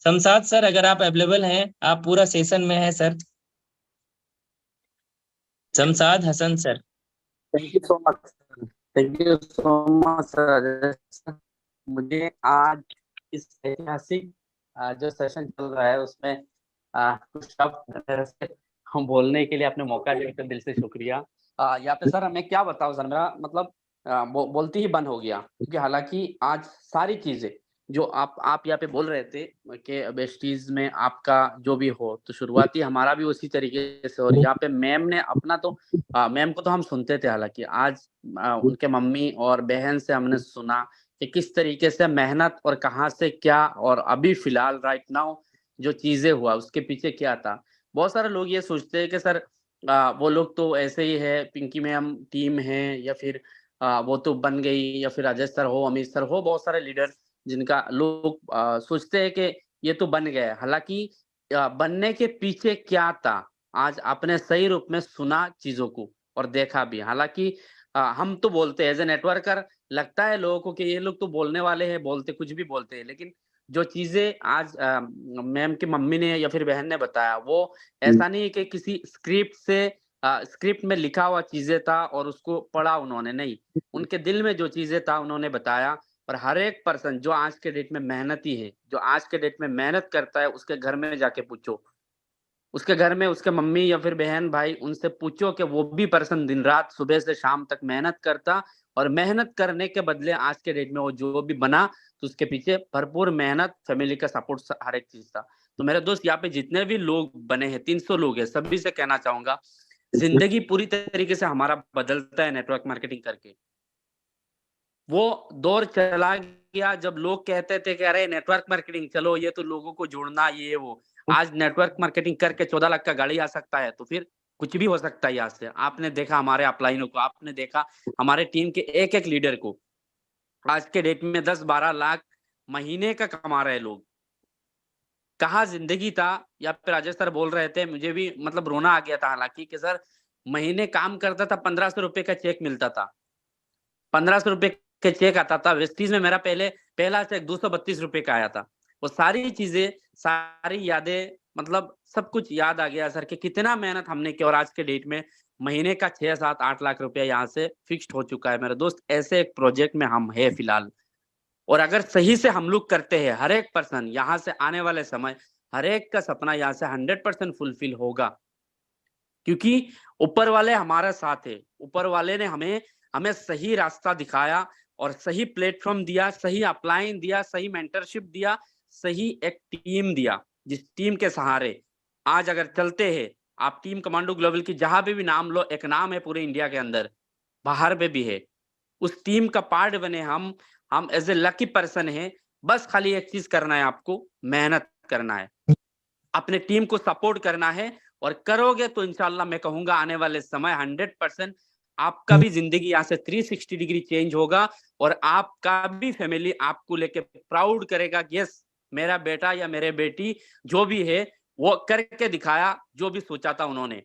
शमशाद सर अगर आप अवेलेबल हैं, आप पूरा सेशन में हैं sir. Shamshad Hasan sir. Thank you so much, thank you so much sir. मुझे आज इस ऐतिहासिक जो सेशन चल रहा है उसमें कुछ शब्द से हम बोलने के लिए आपने मौका दिया, तो दिल से शुक्रिया। यहाँ पे सर मैं क्या बताऊं सर, मेरा मतलब बोलती ही बंद हो गया, क्योंकि हालांकि आज सारी चीजें जो आप यहाँ पे बोल रहे थे कि वेस्टीज में आपका जो भी हो, तो शुरुआती हमारा भी उसी तरीके से। और यहाँ पे मैम ने अपना तो मैम को तो हम सुनते थे, हालांकि आज उनके मम्मी और बहन से हमने सुना कि किस तरीके से मेहनत और कहाँ से क्या, और अभी फिलहाल राइट नाउ जो चीजें हुआ उसके पीछे क्या था। बहुत सारे लोग ये सोचते हैं कि सर वो लोग तो ऐसे ही है, पिंकी मैम टीम है, या फिर वो तो बन गई, या फिर अजय सर हो, अमित सर हो, बहुत सारे लीडर जिनका लोग सोचते हैं कि ये तो बन गए। हालांकि बनने के पीछे क्या था, आज आपने सही रूप में सुना चीजों को और देखा भी। हालांकि हम तो बोलते हैं एज ए नेटवर्कर, लगता है लोगों को कि ये लोग तो बोलने वाले हैं, बोलते कुछ भी बोलते हैं, लेकिन जो चीजें आज मैम की मम्मी ने या फिर बहन ने बताया, वो ऐसा नहीं है कि किसी स्क्रिप्ट से स्क्रिप्ट में लिखा हुआ चीजें था और उसको पढ़ा उन्होंने, नहीं, उनके दिल में जो चीजें था उन्होंने बताया। और हर एक पर्सन जो आज के डेट में मेहनती है, जो आज के डेट में मेहनत करता है, उसके घर में जाके पूछो, उसके घर में उसके मम्मी या फिर बहन भाई उनसे पूछो कि वो भी पर्सन दिन रात सुबह से शाम तक मेहनत करता, और मेहनत करने के बदले आज के डेट में वो जो भी बना तो उसके पीछे भरपूर मेहनत, फैमिली का सपोर्ट, हर एक चीज था। तो मेरे दोस्त यहाँ पे जितने भी लोग बने हैं 300 लोग हैं, सभी से कहना चाहूंगा जिंदगी पूरी तरीके से हमारा बदलता है नेटवर्क मार्केटिंग करके। वो दौर चला गया जब लोग कहते थे कि अरे नेटवर्क मार्केटिंग चलो ये तो लोगों को जोड़ना ये वो। आज नेटवर्क मार्केटिंग करके 14 लाख का गाड़ी आ सकता है, तो फिर कुछ भी हो सकता है यहाँ से। आपने देखा हमारे अपलाइनों को, आपने देखा हमारे टीम के एक एक लीडर को, आज के डेट में 10-12 लाख महीने का कमा रहे लोग। कहाँ जिंदगी था। या फिर राजेश सर बोल रहे थे, मुझे भी मतलब रोना आ गया था हालांकि कि सर महीने काम करता था, 1500 रुपए का चेक मिलता था, 1500 रुपए के चेक आता था। वेस्टीज में मेरा पहला चेक 232 रुपए का आया था। वो सारी चीजें, सारी यादें, मतलब सब कुछ याद आ गया सर कि कितना मेहनत हमने की। और आज के डेट में महीने का 6-7-8 लाख रुपया यहाँ से फिक्स्ड हो चुका है मेरे दोस्त। ऐसे एक प्रोजेक्ट में हम है फिलहाल, और अगर सही से हम लोग करते हैं, हर एक पर्सन यहाँ से आने वाले समय हर एक का सपना यहाँ से 100% फुलफिल होगा, क्योंकि ऊपर वाले हमारे साथ है। ऊपर वाले ने हमें सही रास्ता दिखाया और सही प्लेटफॉर्म दिया, सही अपलाइन दिया, सही मेंटरशिप दिया, सही एक टीम दिया, जिस टीम के सहारे आज अगर चलते हैं। आप टीम कमांडो ग्लोबल की जहां पे भी नाम लो, एक नाम है पूरे इंडिया के अंदर, बाहर पे भी है। उस टीम का पार्ट बने हम एज ए लकी पर्सन है। बस खाली एक चीज करना है, आपको मेहनत करना है, अपने टीम को सपोर्ट करना है, और करोगे तो इंशाल्लाह मैं कहूंगा आने वाले समय 100% आपका भी जिंदगी यहाँ से 360 डिग्री चेंज होगा, और आपका भी फैमिली आपको लेके प्राउड करेगा कि यस मेरा बेटा या मेरे बेटी जो भी है वो करके दिखाया जो भी सोचा था उन्होंने।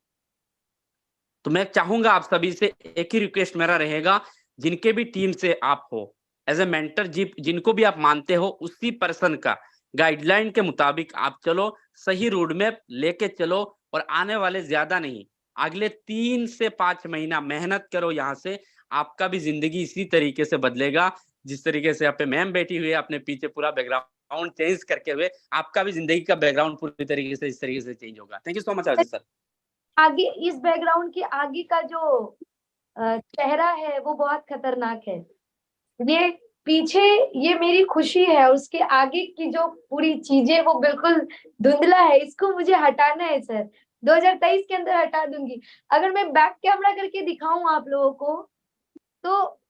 तो मैं चाहूंगा आप सभी से एक ही रिक्वेस्ट मेरा रहेगा, जिनके भी टीम से आप हो एज ए मेंटर, जिनको भी आप मानते हो, उसी पर्सन का गाइडलाइन के मुताबिक आप चलो, सही रोड मैप लेके चलो, और आने वाले ज्यादा नहीं अगले 3 से 5 महीना मेहनत करो। यहाँ से आपका भी जिंदगी इसी तरीके से बदलेगा जिस तरीके से आप पे मैम बैठी हुई है, अपने पीछे पूरा बैकग्राउंड चेंज करके हुए, आपका भी जिंदगी का बैकग्राउंड पूरी तरीके से इस तरीके से चेंज होगा। Thank you so much Rajesh sir. आगे इस बैकग्राउंड के आगे का जो चेहरा है वो बहुत खतरनाक है। ये पीछे ये मेरी खुशी है, उसके आगे की जो पूरी चीजें वो बिल्कुल धुंधला है, इसको मुझे हटाना है सर। 2023 के अंदर हटा दूंगी। अगर मैं बैक कैमरा करके दिखाऊं आप लोगों को तो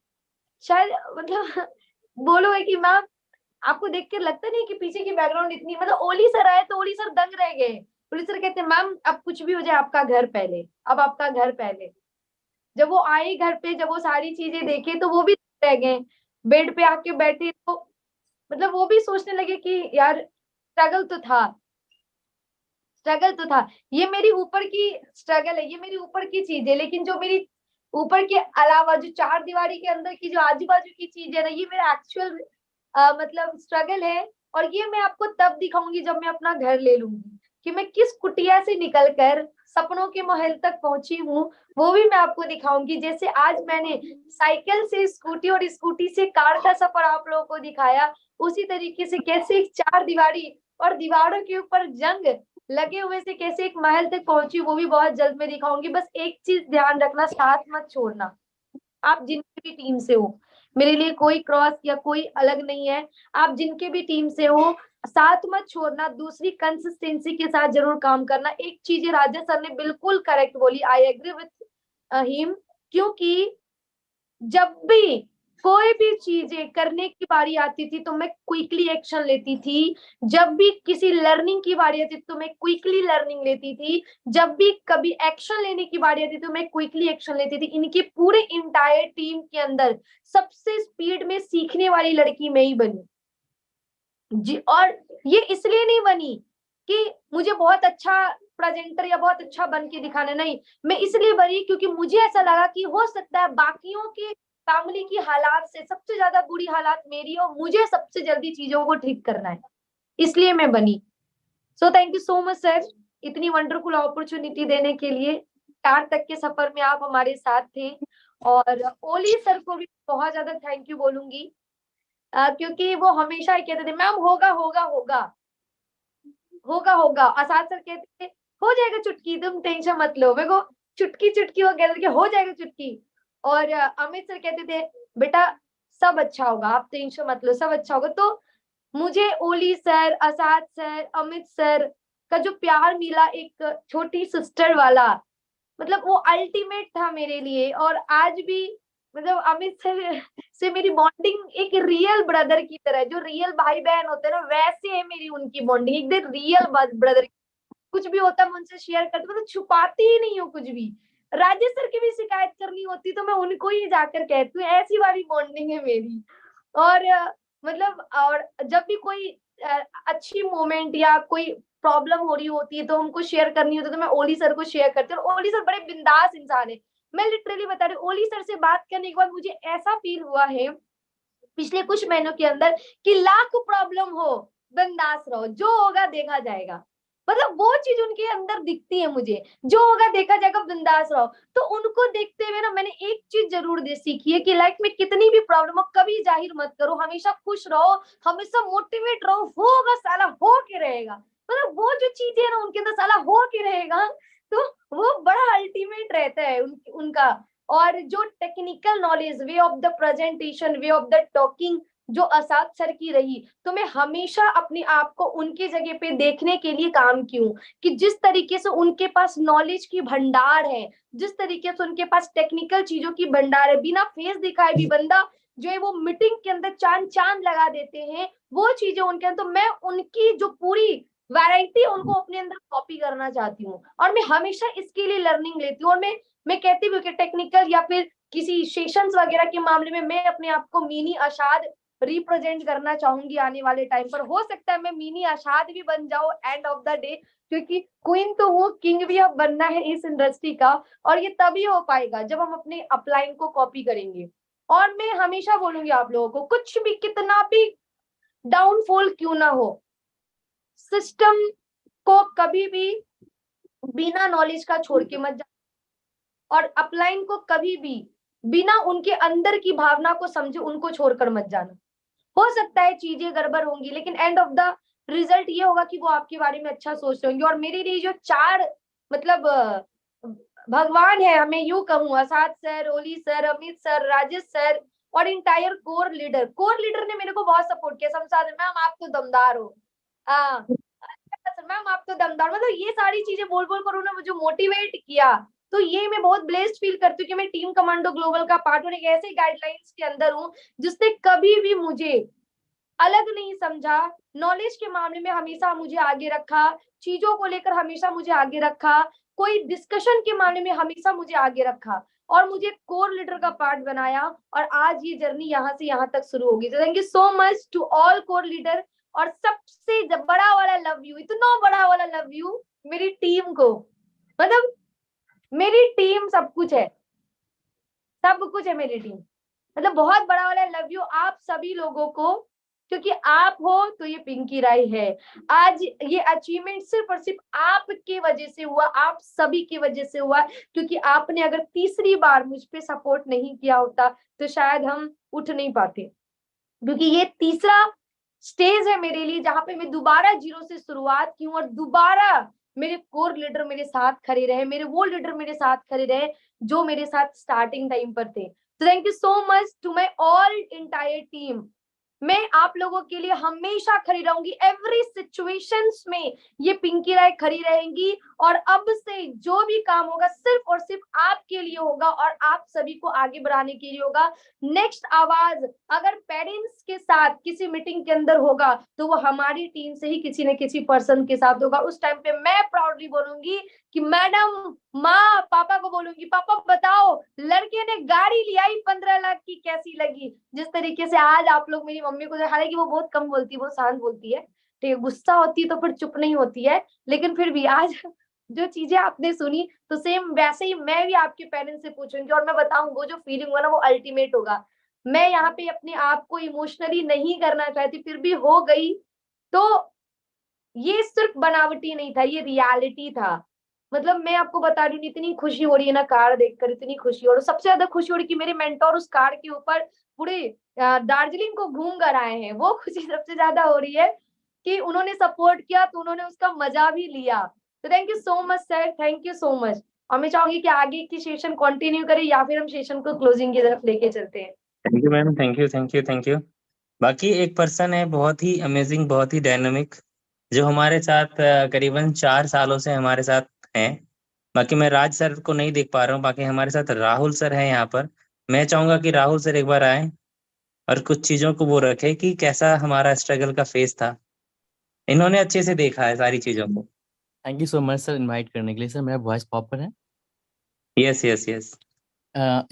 शायद मतलब बोलोगे कि मैम आपको देख कर लगता नहीं कि पीछे की बैकग्राउंड इतनी, मतलब ओली सर आए तो ओली सर दंग रह गए। ओली सर कहते मैम अब कुछ भी हो जाए आपका घर पहले, अब आपका घर पहले। जब वो आए घर पे, जब वो सारी चीजें देखे तो वो भी रह गए, बेड पे आके बैठे तो मतलब वो भी सोचने लगे कि यार स्ट्रगल तो था, स्ट्रगल तो था। ये मेरी ऊपर की स्ट्रगल है, ये मेरी ऊपर की चीज है, लेकिन जो मेरी ऊपर के अलावा जो 4 दीवारी के अंदर की जो आजू बाजू की चीज है ना, ये मेरा एक्चुअल मतलब स्ट्रगल है। और ये मैं आपको तब दिखाऊंगी जब मैं अपना घर ले लूंगी, कि मैं किस कुटिया से निकलकर सपनों के महल तक पहुंची हूँ, वो भी मैं आपको दिखाऊंगी। जैसे आज मैंने साइकिल से स्कूटी और स्कूटी से कार का सफर आप लोगों को दिखाया, उसी तरीके से कैसे एक 4 दीवारी और दीवारों के ऊपर जंग लगे हुए से कैसे एक महल तक पहुंची, वो भी बहुत जल्द मैं दिखाऊंगी। बस एक चीज ध्यान रखना, साथ मत छोड़ना। आप जिनकी भी टीम से हो, मेरे लिए कोई क्रॉस या कोई अलग नहीं है, आप जिनके भी टीम से हो साथ मत छोड़ना। दूसरी कंसिस्टेंसी के साथ जरूर काम करना। एक चीज राजेश सर ने बिल्कुल करेक्ट बोली, आई एग्री विथ हिम, क्योंकि जब भी कोई भी चीजें करने की बारी आती थी तो मैं क्विकली एक्शन लेती थी। जब भी किसी लर्निंग की बारी आती थी तो मैं क्विकली लर्निंग लेती थी। जब भी कभी एक्शन लेने की बारी आती थी तो मैं क्विकली एक्शन लेती थी। इनकी पूरे इंटायर टीम के अंदर सबसे स्पीड में सीखने वाली लड़की मैं ही बनी जी। और ये इसलिए नहीं बनी कि मुझे बहुत अच्छा प्रेजेंटर या बहुत अच्छा बन के दिखाना, नहीं, मैं इसलिए बनी क्योंकि मुझे ऐसा लगा कि हो सकता है बाकियों के फैमिली की हालात से सबसे ज्यादा बुरी हालात मेरी, और मुझे सबसे जल्दी चीजों को ठीक करना है, इसलिए मैं बनी। सो thank you so much sir, इतनी वंडरफुल अपॉर्चुनिटी देने के लिए। 4 तक के सफर में आप हमारे साथ थे, और ओली सर को भी बहुत ज्यादा थैंक यू बोलूंगी, क्योंकि वो हमेशा कहते थे मैम होगा होगा होगा होगा होगा, आसाद सर कहते थे हो जाएगा चुटकी, तुम टेंशन मत लो। मेरे को चुटकी चुटकी वो कहते थे कि हो जाएगा चुटकी। और अमित सर कहते थे बेटा सब अच्छा होगा, आप टेंशन मत लो, सब अच्छा होगा। तो मुझे Oli sir, Asad sir, Amit sir का जो प्यार मिला एक छोटी सिस्टर वाला, मतलब वो अल्टीमेट था मेरे लिए। और आज भी मतलब अमित सर से मेरी बॉन्डिंग एक रियल ब्रदर की तरह है, जो रियल भाई बहन होते हैं ना वैसे है मेरी उनकी बॉन्डिंग, एकदम रियल ब्रदर। कुछ भी होता है मैं उनसे शेयर करती हूँ, मतलब छुपाती ही नहीं हूँ कुछ भी। राजेश सर की भी शिकायत करनी होती तो मैं उनको ही जाकर कहती हूँ, ऐसी वाली बॉन्डिंग है मेरी। और मतलब और जब भी कोई अच्छी मोमेंट या कोई प्रॉब्लम हो रही होती है तो हमको शेयर करनी होती है तो मैं ओली सर को शेयर करती हूँ। और ओली सर बड़े बिंदास इंसान है, मैं लिटरली बता रही हूँ। ओली सर से बात करने के बाद मुझे ऐसा फील हुआ है पिछले कुछ महीनों के अंदर कि लाख प्रॉब्लम हो बिंदास रहो, जो होगा देखा जाएगा। मतलब वो चीज उनके अंदर दिखती है मुझे, जो होगा देखा जाएगा, बिंदास रहो। तो उनको देखते हुए ना मैंने एक चीज जरूर सीखी है कि लाइफ में कितनी भी प्रॉब्लम हो कभी जाहिर मत करो, हमेशा खुश रहो, हमेशा मोटिवेट रहो, होगा साला हो के रहेगा। मतलब वो जो चीज है ना उनके अंदर साला हो के रहेगा, तो वो बड़ा अल्टीमेट रहता है उनका। और जो technical knowledge, way of the presentation, way of the talking जो असाद सर की रही, तो मैं हमेशा अपने आप को उनकी जगह पे देखने के लिए काम की हूँ कि जिस तरीके से उनके पास नॉलेज की भंडार है, जिस तरीके से उनके पास टेक्निकल चीजों की भंडार है, बिना फेस दिखाए भी बंदा जो है वो मीटिंग के अंदर चांद चांद लगा देते हैं, वो चीजें उनके अंदर। तो मैं उनकी जो पूरी वैरायटी उनको अपने अंदर कॉपी करना चाहती हूँ और मैं हमेशा इसके लिए लर्निंग लेती हूँ। और मैं कहती हूँ कि टेक्निकल या फिर किसी सेशंस वगैरह के मामले में मैं अपने आप को मिनी अशाद रिप्रेजेंट करना चाहूंगी आने वाले टाइम पर। हो सकता है मैं मिनी अशाद भी बन जाऊं एंड ऑफ द डे, क्योंकि क्वीन तो हूँ, किंग भी अब बनना है इस इंडस्ट्री का। और ये तभी हो पाएगा जब हम अपने अपलाइन को कॉपी करेंगे। और मैं हमेशा बोलूंगी आप लोगों को, कुछ भी कितना भी डाउनफॉल क्यों ना हो, सिस्टम को कभी भी बिना नॉलेज का छोड़ के मत जाओ और अपलाइन को कभी भी बिना उनके अंदर की भावना को समझे उनको छोड़कर मत जाना। हो सकता है चीजें गड़बड़ होंगी लेकिन एंड ऑफ द रिजल्ट ये होगा कि वो आपके बारे में अच्छा सोच रहे होंगे। और मेरे लिए जो चार मतलब भगवान है, हमें यूं कहूँ, Asad sir, Oli sir, Amit sir, Rajesh sir और इंटायर कोर लीडर ने मेरे को बहुत सपोर्ट किया। शमशाद मैम आप तो दमदार हो, मैम आप तो दमदार, मतलब ये सारी चीजें बोल बोल कर उन्होंने मुझे मोटिवेट किया। तो ये मैं बहुत ब्लेस्ड फील करती हूँ कि मैं टीम कमांडो ग्लोबल का पार्ट हूँ, एक ऐसे गाइडलाइंस के अंदर हूँ जिसने कभी भी मुझे अलग नहीं समझा, नॉलेज के मामले में हमेशा मुझे आगे रखा, चीजों को लेकर हमेशा मुझे आगे रखा, कोई डिस्कशन के मामले में हमेशा मुझे आगे रखा और मुझे कोर लीडर का पार्ट बनाया। और आज ये जर्नी यहाँ से यहाँ तक शुरू होगी। Thank you so much to all core leader. और सबसे बड़ा वाला लव यू, इतना बड़ा वाला लव यू मेरी टीम को। मतलब मेरी टीम सब कुछ है, सब कुछ है मेरी टीम। मतलब बहुत बड़ा वाला लव यू आप सभी लोगों को, क्योंकि आप हो तो ये पिंकी राय है। आज ये अचीवमेंट सिर्फ और सिर्फ आपकी वजह से हुआ, आप सभी की वजह से हुआ। क्योंकि आपने अगर तीसरी बार मुझ पे सपोर्ट नहीं किया होता तो शायद हम उठ नहीं पाते। क्योंकि ये तीसरा स्टेज है मेरे लिए जहां पे मैं दोबारा जीरो से शुरुआत की हूँ और दोबारा मेरे कोर लीडर मेरे साथ खड़े रहे, मेरे वो लीडर मेरे साथ खड़े रहे जो मेरे साथ स्टार्टिंग टाइम पर थे। तो thank you so much to my all entire team. मैं आप लोगों के लिए हमेशा खड़ी रहूंगी, एवरी सिचुएशंस में ये पिंकी राय खड़ी रहेंगी। और अब से जो भी काम होगा सिर्फ और सिर्फ आपके लिए होगा और आप सभी को आगे बढ़ाने के लिए होगा। नेक्स्ट आवाज अगर पेरेंट्स के साथ किसी मीटिंग के अंदर होगा तो वो हमारी टीम से ही किसी न किसी पर्सन के साथ होगा। उस टाइम पे मैं प्राउडली बोलूंगी कि मैडम, माँ, पापा को बोलूंगी, पापा बताओ लड़के ने गाड़ी लिया 15 लाख की, कैसी लगी। जिस तरीके से आज आप लोग मेरी मम्मी को, हालांकि वो बहुत कम बोलती है, बहुत शांत बोलती है, ठीक है, गुस्सा होती है तो फिर चुप नहीं होती है, लेकिन फिर भी आज जो चीजें आपने सुनी तो सेम वैसे ही मैं भी आपके पेरेंट्स से पूछूंगी और मैं बताऊंगा वो जो फीलिंग होगा ना वो अल्टीमेट होगा। मैं यहाँ पे अपने आप को इमोशनली नहीं करना चाहती, फिर भी हो गई। तो ये सिर्फ बनावटी नहीं था, ये रियलिटी था। मतलब मैं आपको बता रही हूँ इतनी खुशी हो रही है ना कार देखकर, इतनी खुशी। और सबसे ज्यादा खुशी हो रही है कि मेरे मेंटोर उस कार के ऊपर पूरे दार्जिलिंग को घूम कर आए हैं। वो खुशी सबसे ज्यादा हो रही है कि उन्होंने सपोर्ट किया तो उन्होंने उसका मजा भी लिया। तो thank you so much sir, thank you so much. और मैं चाहूंगी कि आगे की सेशन कंटिन्यू करें या फिर हम सेशन को क्लोजिंग की तरफ लेके चलते हैं। Thank you ma'am, thank you thank you thank you. बाकी एक पर्सन है बहुत ही अमेजिंग, बहुत ही डायनामिक, जो हमारे साथ करीबन 4 सालों से हमारे साथ हैं। बाकी मैं राज सर को नहीं देख पा रहा हूँ, बाकी हमारे साथ राहुल सर हैं यहाँ पर। मैं चाहूंगा कि राहुल सर एक बार आए और कुछ चीजों को वो रखे कि कैसा हमारा स्ट्रगल का फेस था। इन्होंने अच्छे से देखा है सारी चीजों को। Thank you so much sir invite करने के लिए। सर मेरा वॉइस प्रॉपर है? Yes yes yes.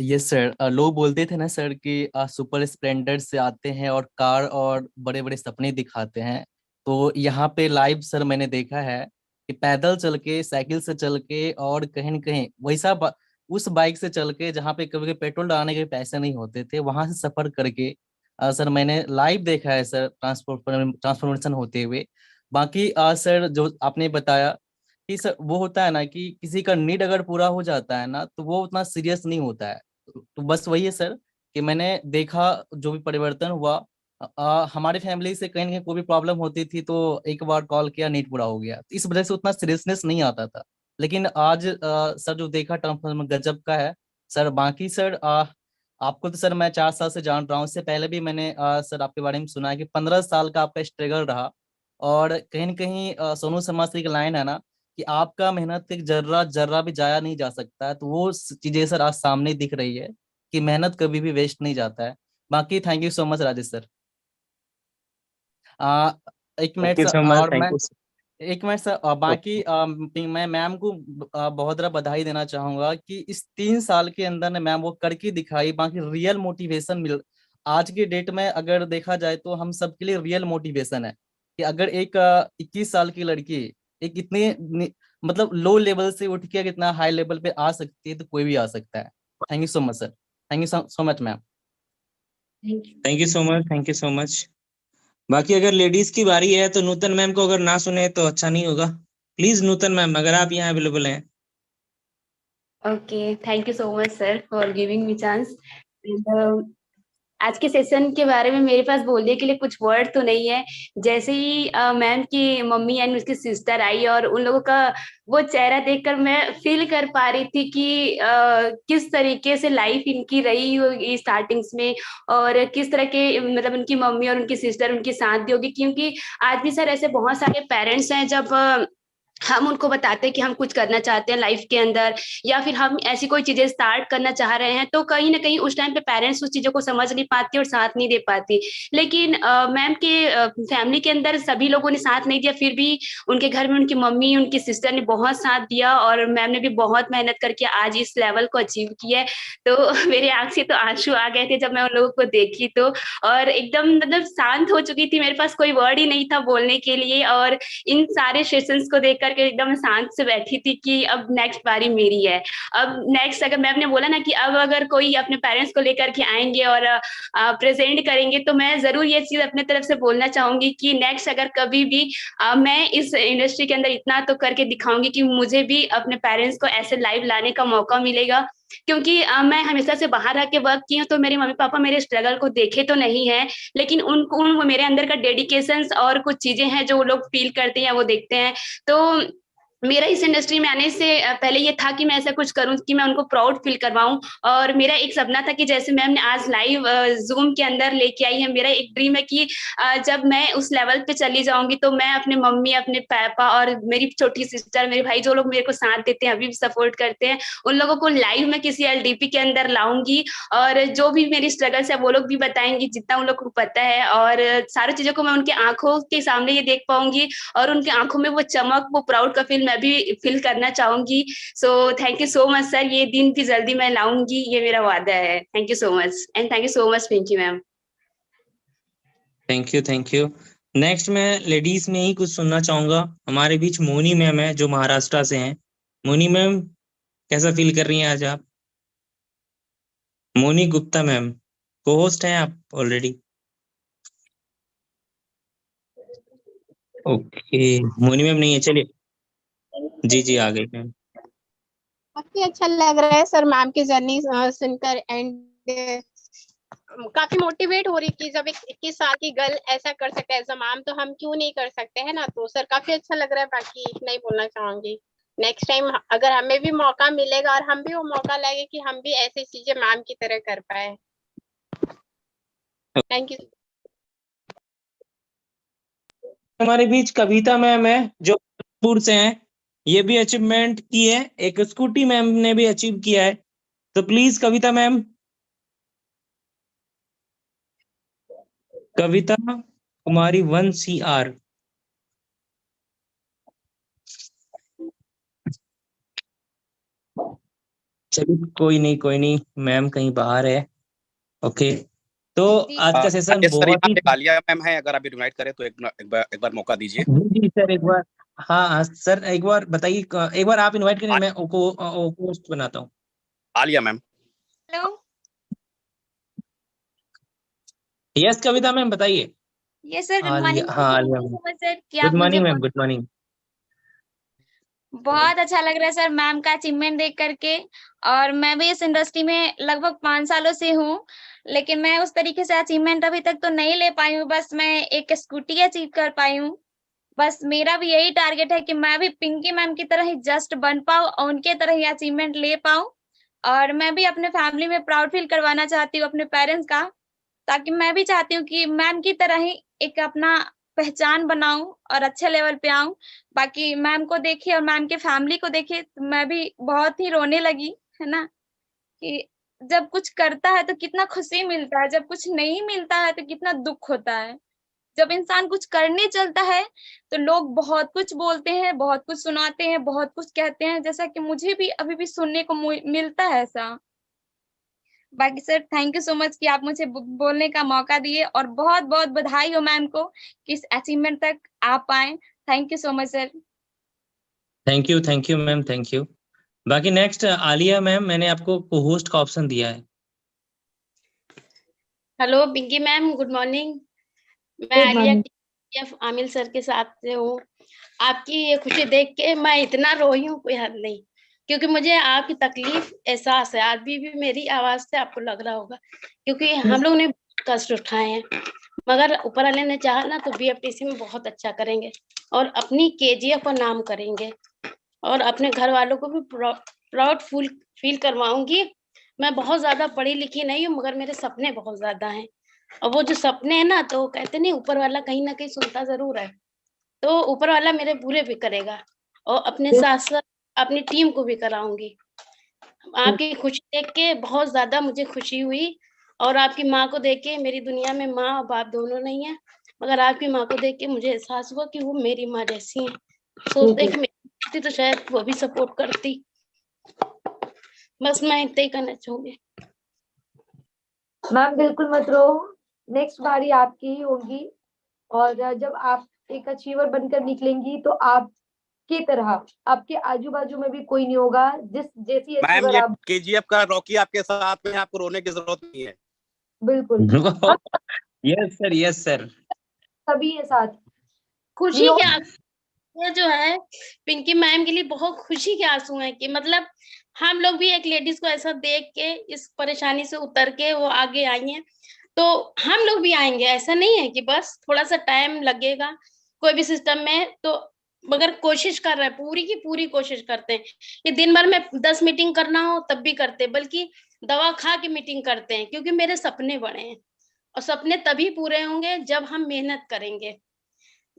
Yes sir, लोग बोलते थे ना सर कि सुपर स्प्लेंडर से आते हैं और कार और बड़े बड़े सपने दिखाते हैं। तो यहाँ पे लाइव सर मैंने देखा है कि पैदल चल के, साइकिल से चल के और कहीं न कहीं वैसा उस बाइक से चल के जहाँ पे कभी पेट्रोल डालने के पैसे नहीं होते थे, वहां से सफर करके सर मैंने लाइव देखा है सर ट्रांसफॉर्मेशन होते हुए। बाकी सर जो आपने बताया कि सर वो होता है ना कि किसी का नीड अगर पूरा हो जाता है ना तो वो उतना सीरियस नहीं होता है। तो बस वही है सर कि मैंने देखा जो भी परिवर्तन हुआ। हमारे फैमिली से कहीं ना कहीं कोई भी प्रॉब्लम होती थी तो एक बार कॉल किया, नीट पूरा हो गया, तो इस वजह से उतना सीरियसनेस नहीं आता था। लेकिन आज सर जो देखा ट्रांसफॉर्मेशन गजब का है सर। बाकी सर आपको तो सर मैं 4 साल से जान रहा हूँ, इससे पहले भी मैंने सर आपके बारे में सुना है कि 15 साल का आपका स्ट्रगल रहा। और कहीं न कहीं सोनू शर्मा की लाइन है ना कि आपका मेहनत एक जर्रा जर्रा भी जाया नहीं जा सकता है। तो वो चीजें सर आज सामने दिख रही है कि मेहनत कभी भी वेस्ट नहीं जाता है। बाकी thank you so much Rajesh sir. एक thank minute you sir, so much, और थैंक मैं यू। एक मिनट सर, बाकी मैं मैम को बहुत ज़्यादा बधाई देना चाहूंगा कि इस 3 साल के अंदर ने मैम वो करके दिखाई। बाकी रियल मोटिवेशन मिल, आज की डेट में अगर देखा जाए तो हम सबके लिए रियल मोटिवेशन है कि अगर एक 21 साल की लड़की एक मतलब लो लेवल से उठ के कितना हाई लेवल पे आ सकती है, तो कोई भी आ सकता है। Thank you so much sir, thank you so much ma'am. Thank you so much, thank you so much. बाकी अगर लेडीज की बारी है तो नूतन मैम को अगर ना सुने तो अच्छा नहीं होगा। प्लीज नूतन मैम, अगर आप यहाँ अवेलेबल हैं। Okay, thank you so much, sir, for giving me chance. And, आज के सेशन के बारे में मेरे पास बोलने के लिए कुछ वर्ड तो नहीं है। जैसे ही मैम की मम्मी एंड उसकी सिस्टर आई और उन लोगों का वो चेहरा देखकर मैं फील कर पा रही थी कि किस तरीके से लाइफ इनकी रही होगी स्टार्टिंग्स में, और किस तरह के मतलब उनकी मम्मी और उनकी सिस्टर उनके साथ दी होगी। क्योंकि आज भी सर ऐसे बहुत सारे पेरेंट्स हैं, जब हम उनको बताते हैं कि हम कुछ करना चाहते हैं लाइफ के अंदर, या फिर हम ऐसी कोई चीजें स्टार्ट करना चाह रहे हैं, तो कहीं ना कहीं उस टाइम पे पेरेंट्स उस चीजों को समझ नहीं पाती और साथ नहीं दे पाती। लेकिन मैम के फैमिली के अंदर सभी लोगों ने साथ नहीं दिया, फिर भी उनके घर में उनकी मम्मी उनकी सिस्टर ने बहुत साथ दिया और मैम ने भी बहुत मेहनत करके आज इस लेवल को अचीव किया है। तो मेरे आंख से तो आंसू आ गए थे जब मैं उन लोगों को देखी तो, और एकदम मतलब शांत हो चुकी थी, मेरे पास कोई वर्ड ही नहीं था बोलने के लिए। और इन सारे सेशंस को देख करके एकदम शांत से बैठी थी कि अब नेक्स्ट बारी मेरी है। अब नेक्स्ट, अगर मैम ने बोला ना कि अब अगर कोई अपने पेरेंट्स को लेकर के आएंगे और प्रेजेंट करेंगे, तो मैं जरूर ये चीज अपने तरफ से बोलना चाहूंगी कि नेक्स्ट अगर कभी भी मैं इस इंडस्ट्री के अंदर इतना तो करके दिखाऊंगी कि मुझे भी अपने पेरेंट्स को ऐसे लाइव लाने का मौका मिलेगा। क्योंकि मैं हमेशा से बाहर रह के वर्क की हूँ, तो मेरे मम्मी पापा मेरे स्ट्रगल को देखे तो नहीं है, लेकिन उन मेरे अंदर का डेडिकेशन और कुछ चीजें हैं जो वो लोग फील करते हैं, वो देखते हैं। तो मेरा इस इंडस्ट्री में आने से पहले ये था कि मैं ऐसा कुछ करूं कि मैं उनको प्राउड फील करवाऊं। और मेरा एक सपना था कि जैसे मैम ने आज लाइव जूम के अंदर लेके आई है, मेरा एक ड्रीम है कि जब मैं उस लेवल पे चली जाऊंगी तो मैं अपने मम्मी, अपने पापा और मेरी छोटी सिस्टर, मेरे भाई, जो लोग मेरे को साथ देते हैं, अभी भी सपोर्ट करते हैं, उन लोगों को लाइव में किसी LDP के अंदर लाऊंगी। और जो भी मेरी स्ट्रगल्स है वो लोग भी बताएंगे जितना उन लोग को पता है, और सारी चीजों को मैं उनके आंखों के सामने ये देख पाऊंगी, और उनके आंखों में वो चमक, वो प्राउड का फील मैं भी फील करना चाहूंगी। सो thank you so much sir, ये दिन भी जल्दी मैं लाऊंगी, ये मेरा वादा है। Thank you so much, and thank you so much Pinky ma'am. Thank you thank you. Next मैं लेडीज में ही कुछ सुनना चाहूंगा। हमारे बीच मोनी मैम है जो महाराष्ट्र से हैं। मोनी मैम, कैसा फील कर रही हैं आज आप? मोनी गुप्ता मैम, को होस्ट हैं आप ऑलरेडी? ओके, मोनी मैम नहीं है, चलिए। जी जी, आ गई मैम। काफी अच्छा लग रहा है सर मैम की जर्नी सुनकर। एंड काफी मोटिवेट हो रही कि जब एक 21 साल की गर्ल ऐसा कर सकता है एज अ मैम, तो हम क्यों नहीं कर सकते हैं ना। तो सर काफी अच्छा लग रहा है, बाकी इतना ही बोलना चाहूंगी। नेक्स्ट टाइम अगर हमें भी मौका मिलेगा और हम भी वो मौका लेंगे कि हम भी ऐसी चीजें मैम की तरह कर पाए। Thank you. हमारे बीच कविता मैम है जो जबलपुर से हैं, ये भी अचीवमेंट की है। एक स्कूटी मैम ने भी अचीव किया है, तो please Kavita ma'am. Kavita Kumari 1CR। चलिए कोई नहीं, मैम कहीं बाहर है। ओके, तो आज का सेशन सर बहुत यहाँ ही पे आलिया मैम है, अगर आप इनवाइट करें तो एक बार मौका दीजिए। जी सर, एक बार। हाँ सर, एक बार बताइए, एक बार आप इनवाइट करें, मैं होस्ट बनाता हूँ। आलिया मैम। हेलो। यस कविता मैम बताइए। ये सर, गुड आलिया, मॉर्निंग। हाँ thank Alia you ma'am. So much sir कि गुड आप मुझे मॉर्निंग मैम, गुड मॉर्निंग। बहुत अच्छा लग रहा है सर मैम का अचीवमेंट देख करके। और मैं भी इस इंडस्ट्री में लगभग 5 सालों से हूँ, लेकिन मैं उस तरीके से अचीवमेंट अभी तक तो नहीं ले पाई हूँ। बस मैं एक स्कूटी अचीव कर पाई हूँ। बस मेरा भी यही टारगेट है कि मैं भी पिंकी मैम की तरह ही जस्ट बन पाऊँ और उनके तरह ही अचीवमेंट ले पाऊँ। और मैं भी अपने फैमिली में प्राउड फील करवाना चाहती हूँ अपने पेरेंट्स का, ताकि मैं भी चाहती हूँ कि मैम की तरह ही एक अपना पहचान बनाऊं और अच्छे लेवल पे आऊं। बाकी मैम को देखे और मैम के फैमिली को देखे तो मैं भी बहुत ही रोने लगी, है ना। कि जब कुछ करता है तो कितना खुशी मिलता है, जब कुछ नहीं मिलता है तो कितना दुख होता है। जब इंसान कुछ करने चलता है तो लोग बहुत कुछ बोलते हैं, बहुत कुछ सुनाते हैं, बहुत कुछ कहते हैं, जैसा कि मुझे भी अभी भी सुनने को मिलता है ऐसा। बाकी sir thank you so much कि आप मुझे बोलने का मौका दिए, और बहुत बहुत बधाई हो मैम को कि इस अचीवमेंट तक आप पाए। Thank you so much sir. Thank you ma'am, thank you. बाकी नेक्स्ट आलिया मैम, मैंने आपको को होस्ट का ऑप्शन दिया है। Hello Pinky ma'am, good morning. मैं good Alia morning. TF Aamil sir के साथ से हूँ। आपकी ये खुशी देख के मैं इतना रोई हूँ, कोई हद नहीं। क्योंकि मुझे आपकी तकलीफ एहसास है, आज भी मेरी आवाज से आपको लग रहा होगा, क्योंकि हम लोग ने कष्ट उठाए हैं। मगर ऊपर वाले ने चाहा ना तो BFTC में बहुत अच्छा करेंगे और अपनी KGF का नाम करेंगे, और अपने घर वालों को भी प्राउड फील करवाऊंगी। मैं बहुत ज्यादा पढ़ी लिखी नहीं हूँ, मगर मेरे सपने बहुत ज्यादा हैं। और वो जो सपने हैं ना, तो कहते नहीं ऊपर वाला कहीं ना कहीं सुनता जरूर है। तो ऊपर वाला मेरे पूरे भी करेगा, और अपने साथ साथ अपनी टीम को भी कराऊंगी। आपकी खुशी देख के बहुत ज्यादा मुझे खुशी हुई, और आपकी माँ को देख के, मेरी दुनिया में माँ और बाप दोनों नहीं है, मगर आपकी माँ को देख के मुझे एहसास हुआ कि वो मेरी माँ जैसी है। सोचते कि मेरी थी तो शायद वो भी सपोर्ट करती। बस मैं इतना ही कहना चाहूंगी। मैम बिल्कुल मत रो, नेक्स्ट बारी आपकी ही होगी। और जब आप एक अचीवर बनकर निकलेंगी तो आपकी तरह आपके आजू बाजू में भी कोई नहीं होगा जैसी मैम अचीवर ये आप। KGF का रॉकी आपके साथ में, आपको रोने की जरूरत नहीं है। बिल्कुल यस सर, यस सर। सभी है साथ। खुशी के आंसू ये जो है पिंकी मैम के लिए बहुत खुशी के आंसू हैं, कि मतलब हम लोग भी एक लेडीज को ऐसा देख के इस परेशानी से उतर के वो आगे आई हैं, तो हम लोग भी आएंगे। ऐसा नहीं है कि बस थोड़ा सा टाइम लगेगा कोई भी सिस्टम में, तो मगर कोशिश कर रहे हैं, पूरी की पूरी कोशिश करते हैं कि दिन भर में 10 मीटिंग करना हो तब भी करते, बल्कि दवा खा के मीटिंग करते हैं, क्योंकि मेरे सपने बड़े हैं। और सपने तभी पूरे होंगे जब हम मेहनत करेंगे।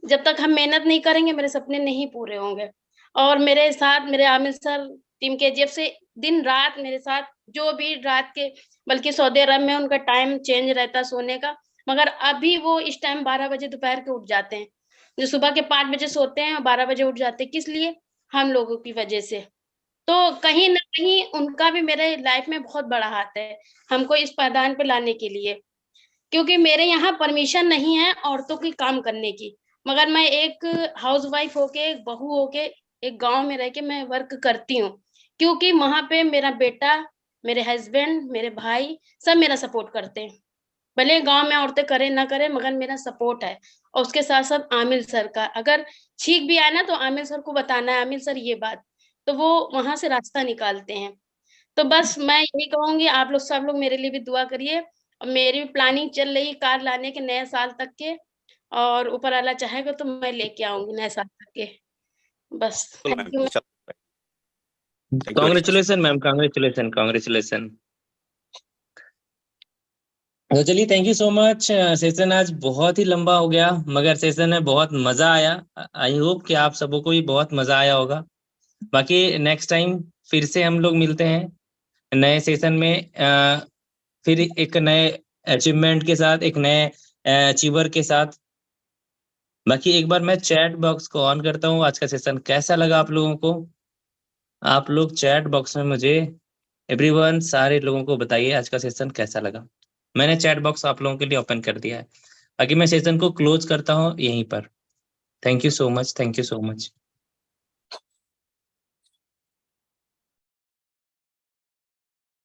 जब तक हम मेहनत नहीं करेंगे मेरे सपने नहीं पूरे होंगे। और मेरे साथ मेरे आमिर सर टीम KGF से दिन रात मेरे साथ, जो भी रात के, बल्कि सऊदी अरब में उनका टाइम चेंज रहता सोने का, मगर अभी वो इस टाइम 12 बजे दोपहर के उठ जाते हैं। जो सुबह के 5 बजे सोते हैं और 12 बजे उठ जाते हैं, किस लिए? हम लोगों की वजह से। तो कहीं ना कहीं उनका भी मेरे लाइफ में बहुत बड़ा हाथ है हमको इस पायदान पे लाने के लिए, क्योंकि मेरे यहाँ परमिशन नहीं है औरतों की काम करने की, मगर मैं एक हाउसवाइफ होके, एक बहू होके, एक गांव में रह के मैं वर्क करती हूँ, क्योंकि वहां पे मेरा बेटा, मेरे हस्बैंड, मेरे भाई सब मेरा सपोर्ट करते हैं। भले गांव में औरतें करें ना करें, मगर मेरा सपोर्ट है। और उसके साथ साथ आमिर सर का, अगर छींक भी आए ना तो आमिर सर को बताना है, आमिर सर ये बात, तो वो वहां से रास्ता निकालते हैं। तो बस मैं यही कहूंगी, आप लोग सब लोग मेरे लिए भी दुआ करिए, मेरी भी प्लानिंग चल रही है कार लाने के नए साल तक के, और ऊपर वाला चाहेगा तो मैं लेके आऊंगी नए साल तक के। बस thank you. Congratulation ma'am, congratulation, congratulation. तो चलिए, thank you so much. Session आज बहुत ही लंबा हो गया, मगर सेशन में बहुत मजा आया। आई होप कि आप सबको भी बहुत मजा आया होगा। बाकी नेक्स्ट टाइम फिर से हम लोग मिलते हैं नए सेशन में, फिर एक नए अचीवमेंट के साथ, एक नए अचीवर के साथ। बाकी एक बार मैं चैट बॉक्स को ऑन करता हूँ। आज का सेशन कैसा लगा आप लोगों को? आप लोग चैट बॉक्स में मुझे एवरीवन, सारे लोगों को बताइए आज का सेशन कैसा लगा। मैंने चैट बॉक्स आप लोगों के लिए ओपन कर दिया है। बाकी मैं सेशन को क्लोज करता हूँ यहीं पर। Thank you so much, thank you so much.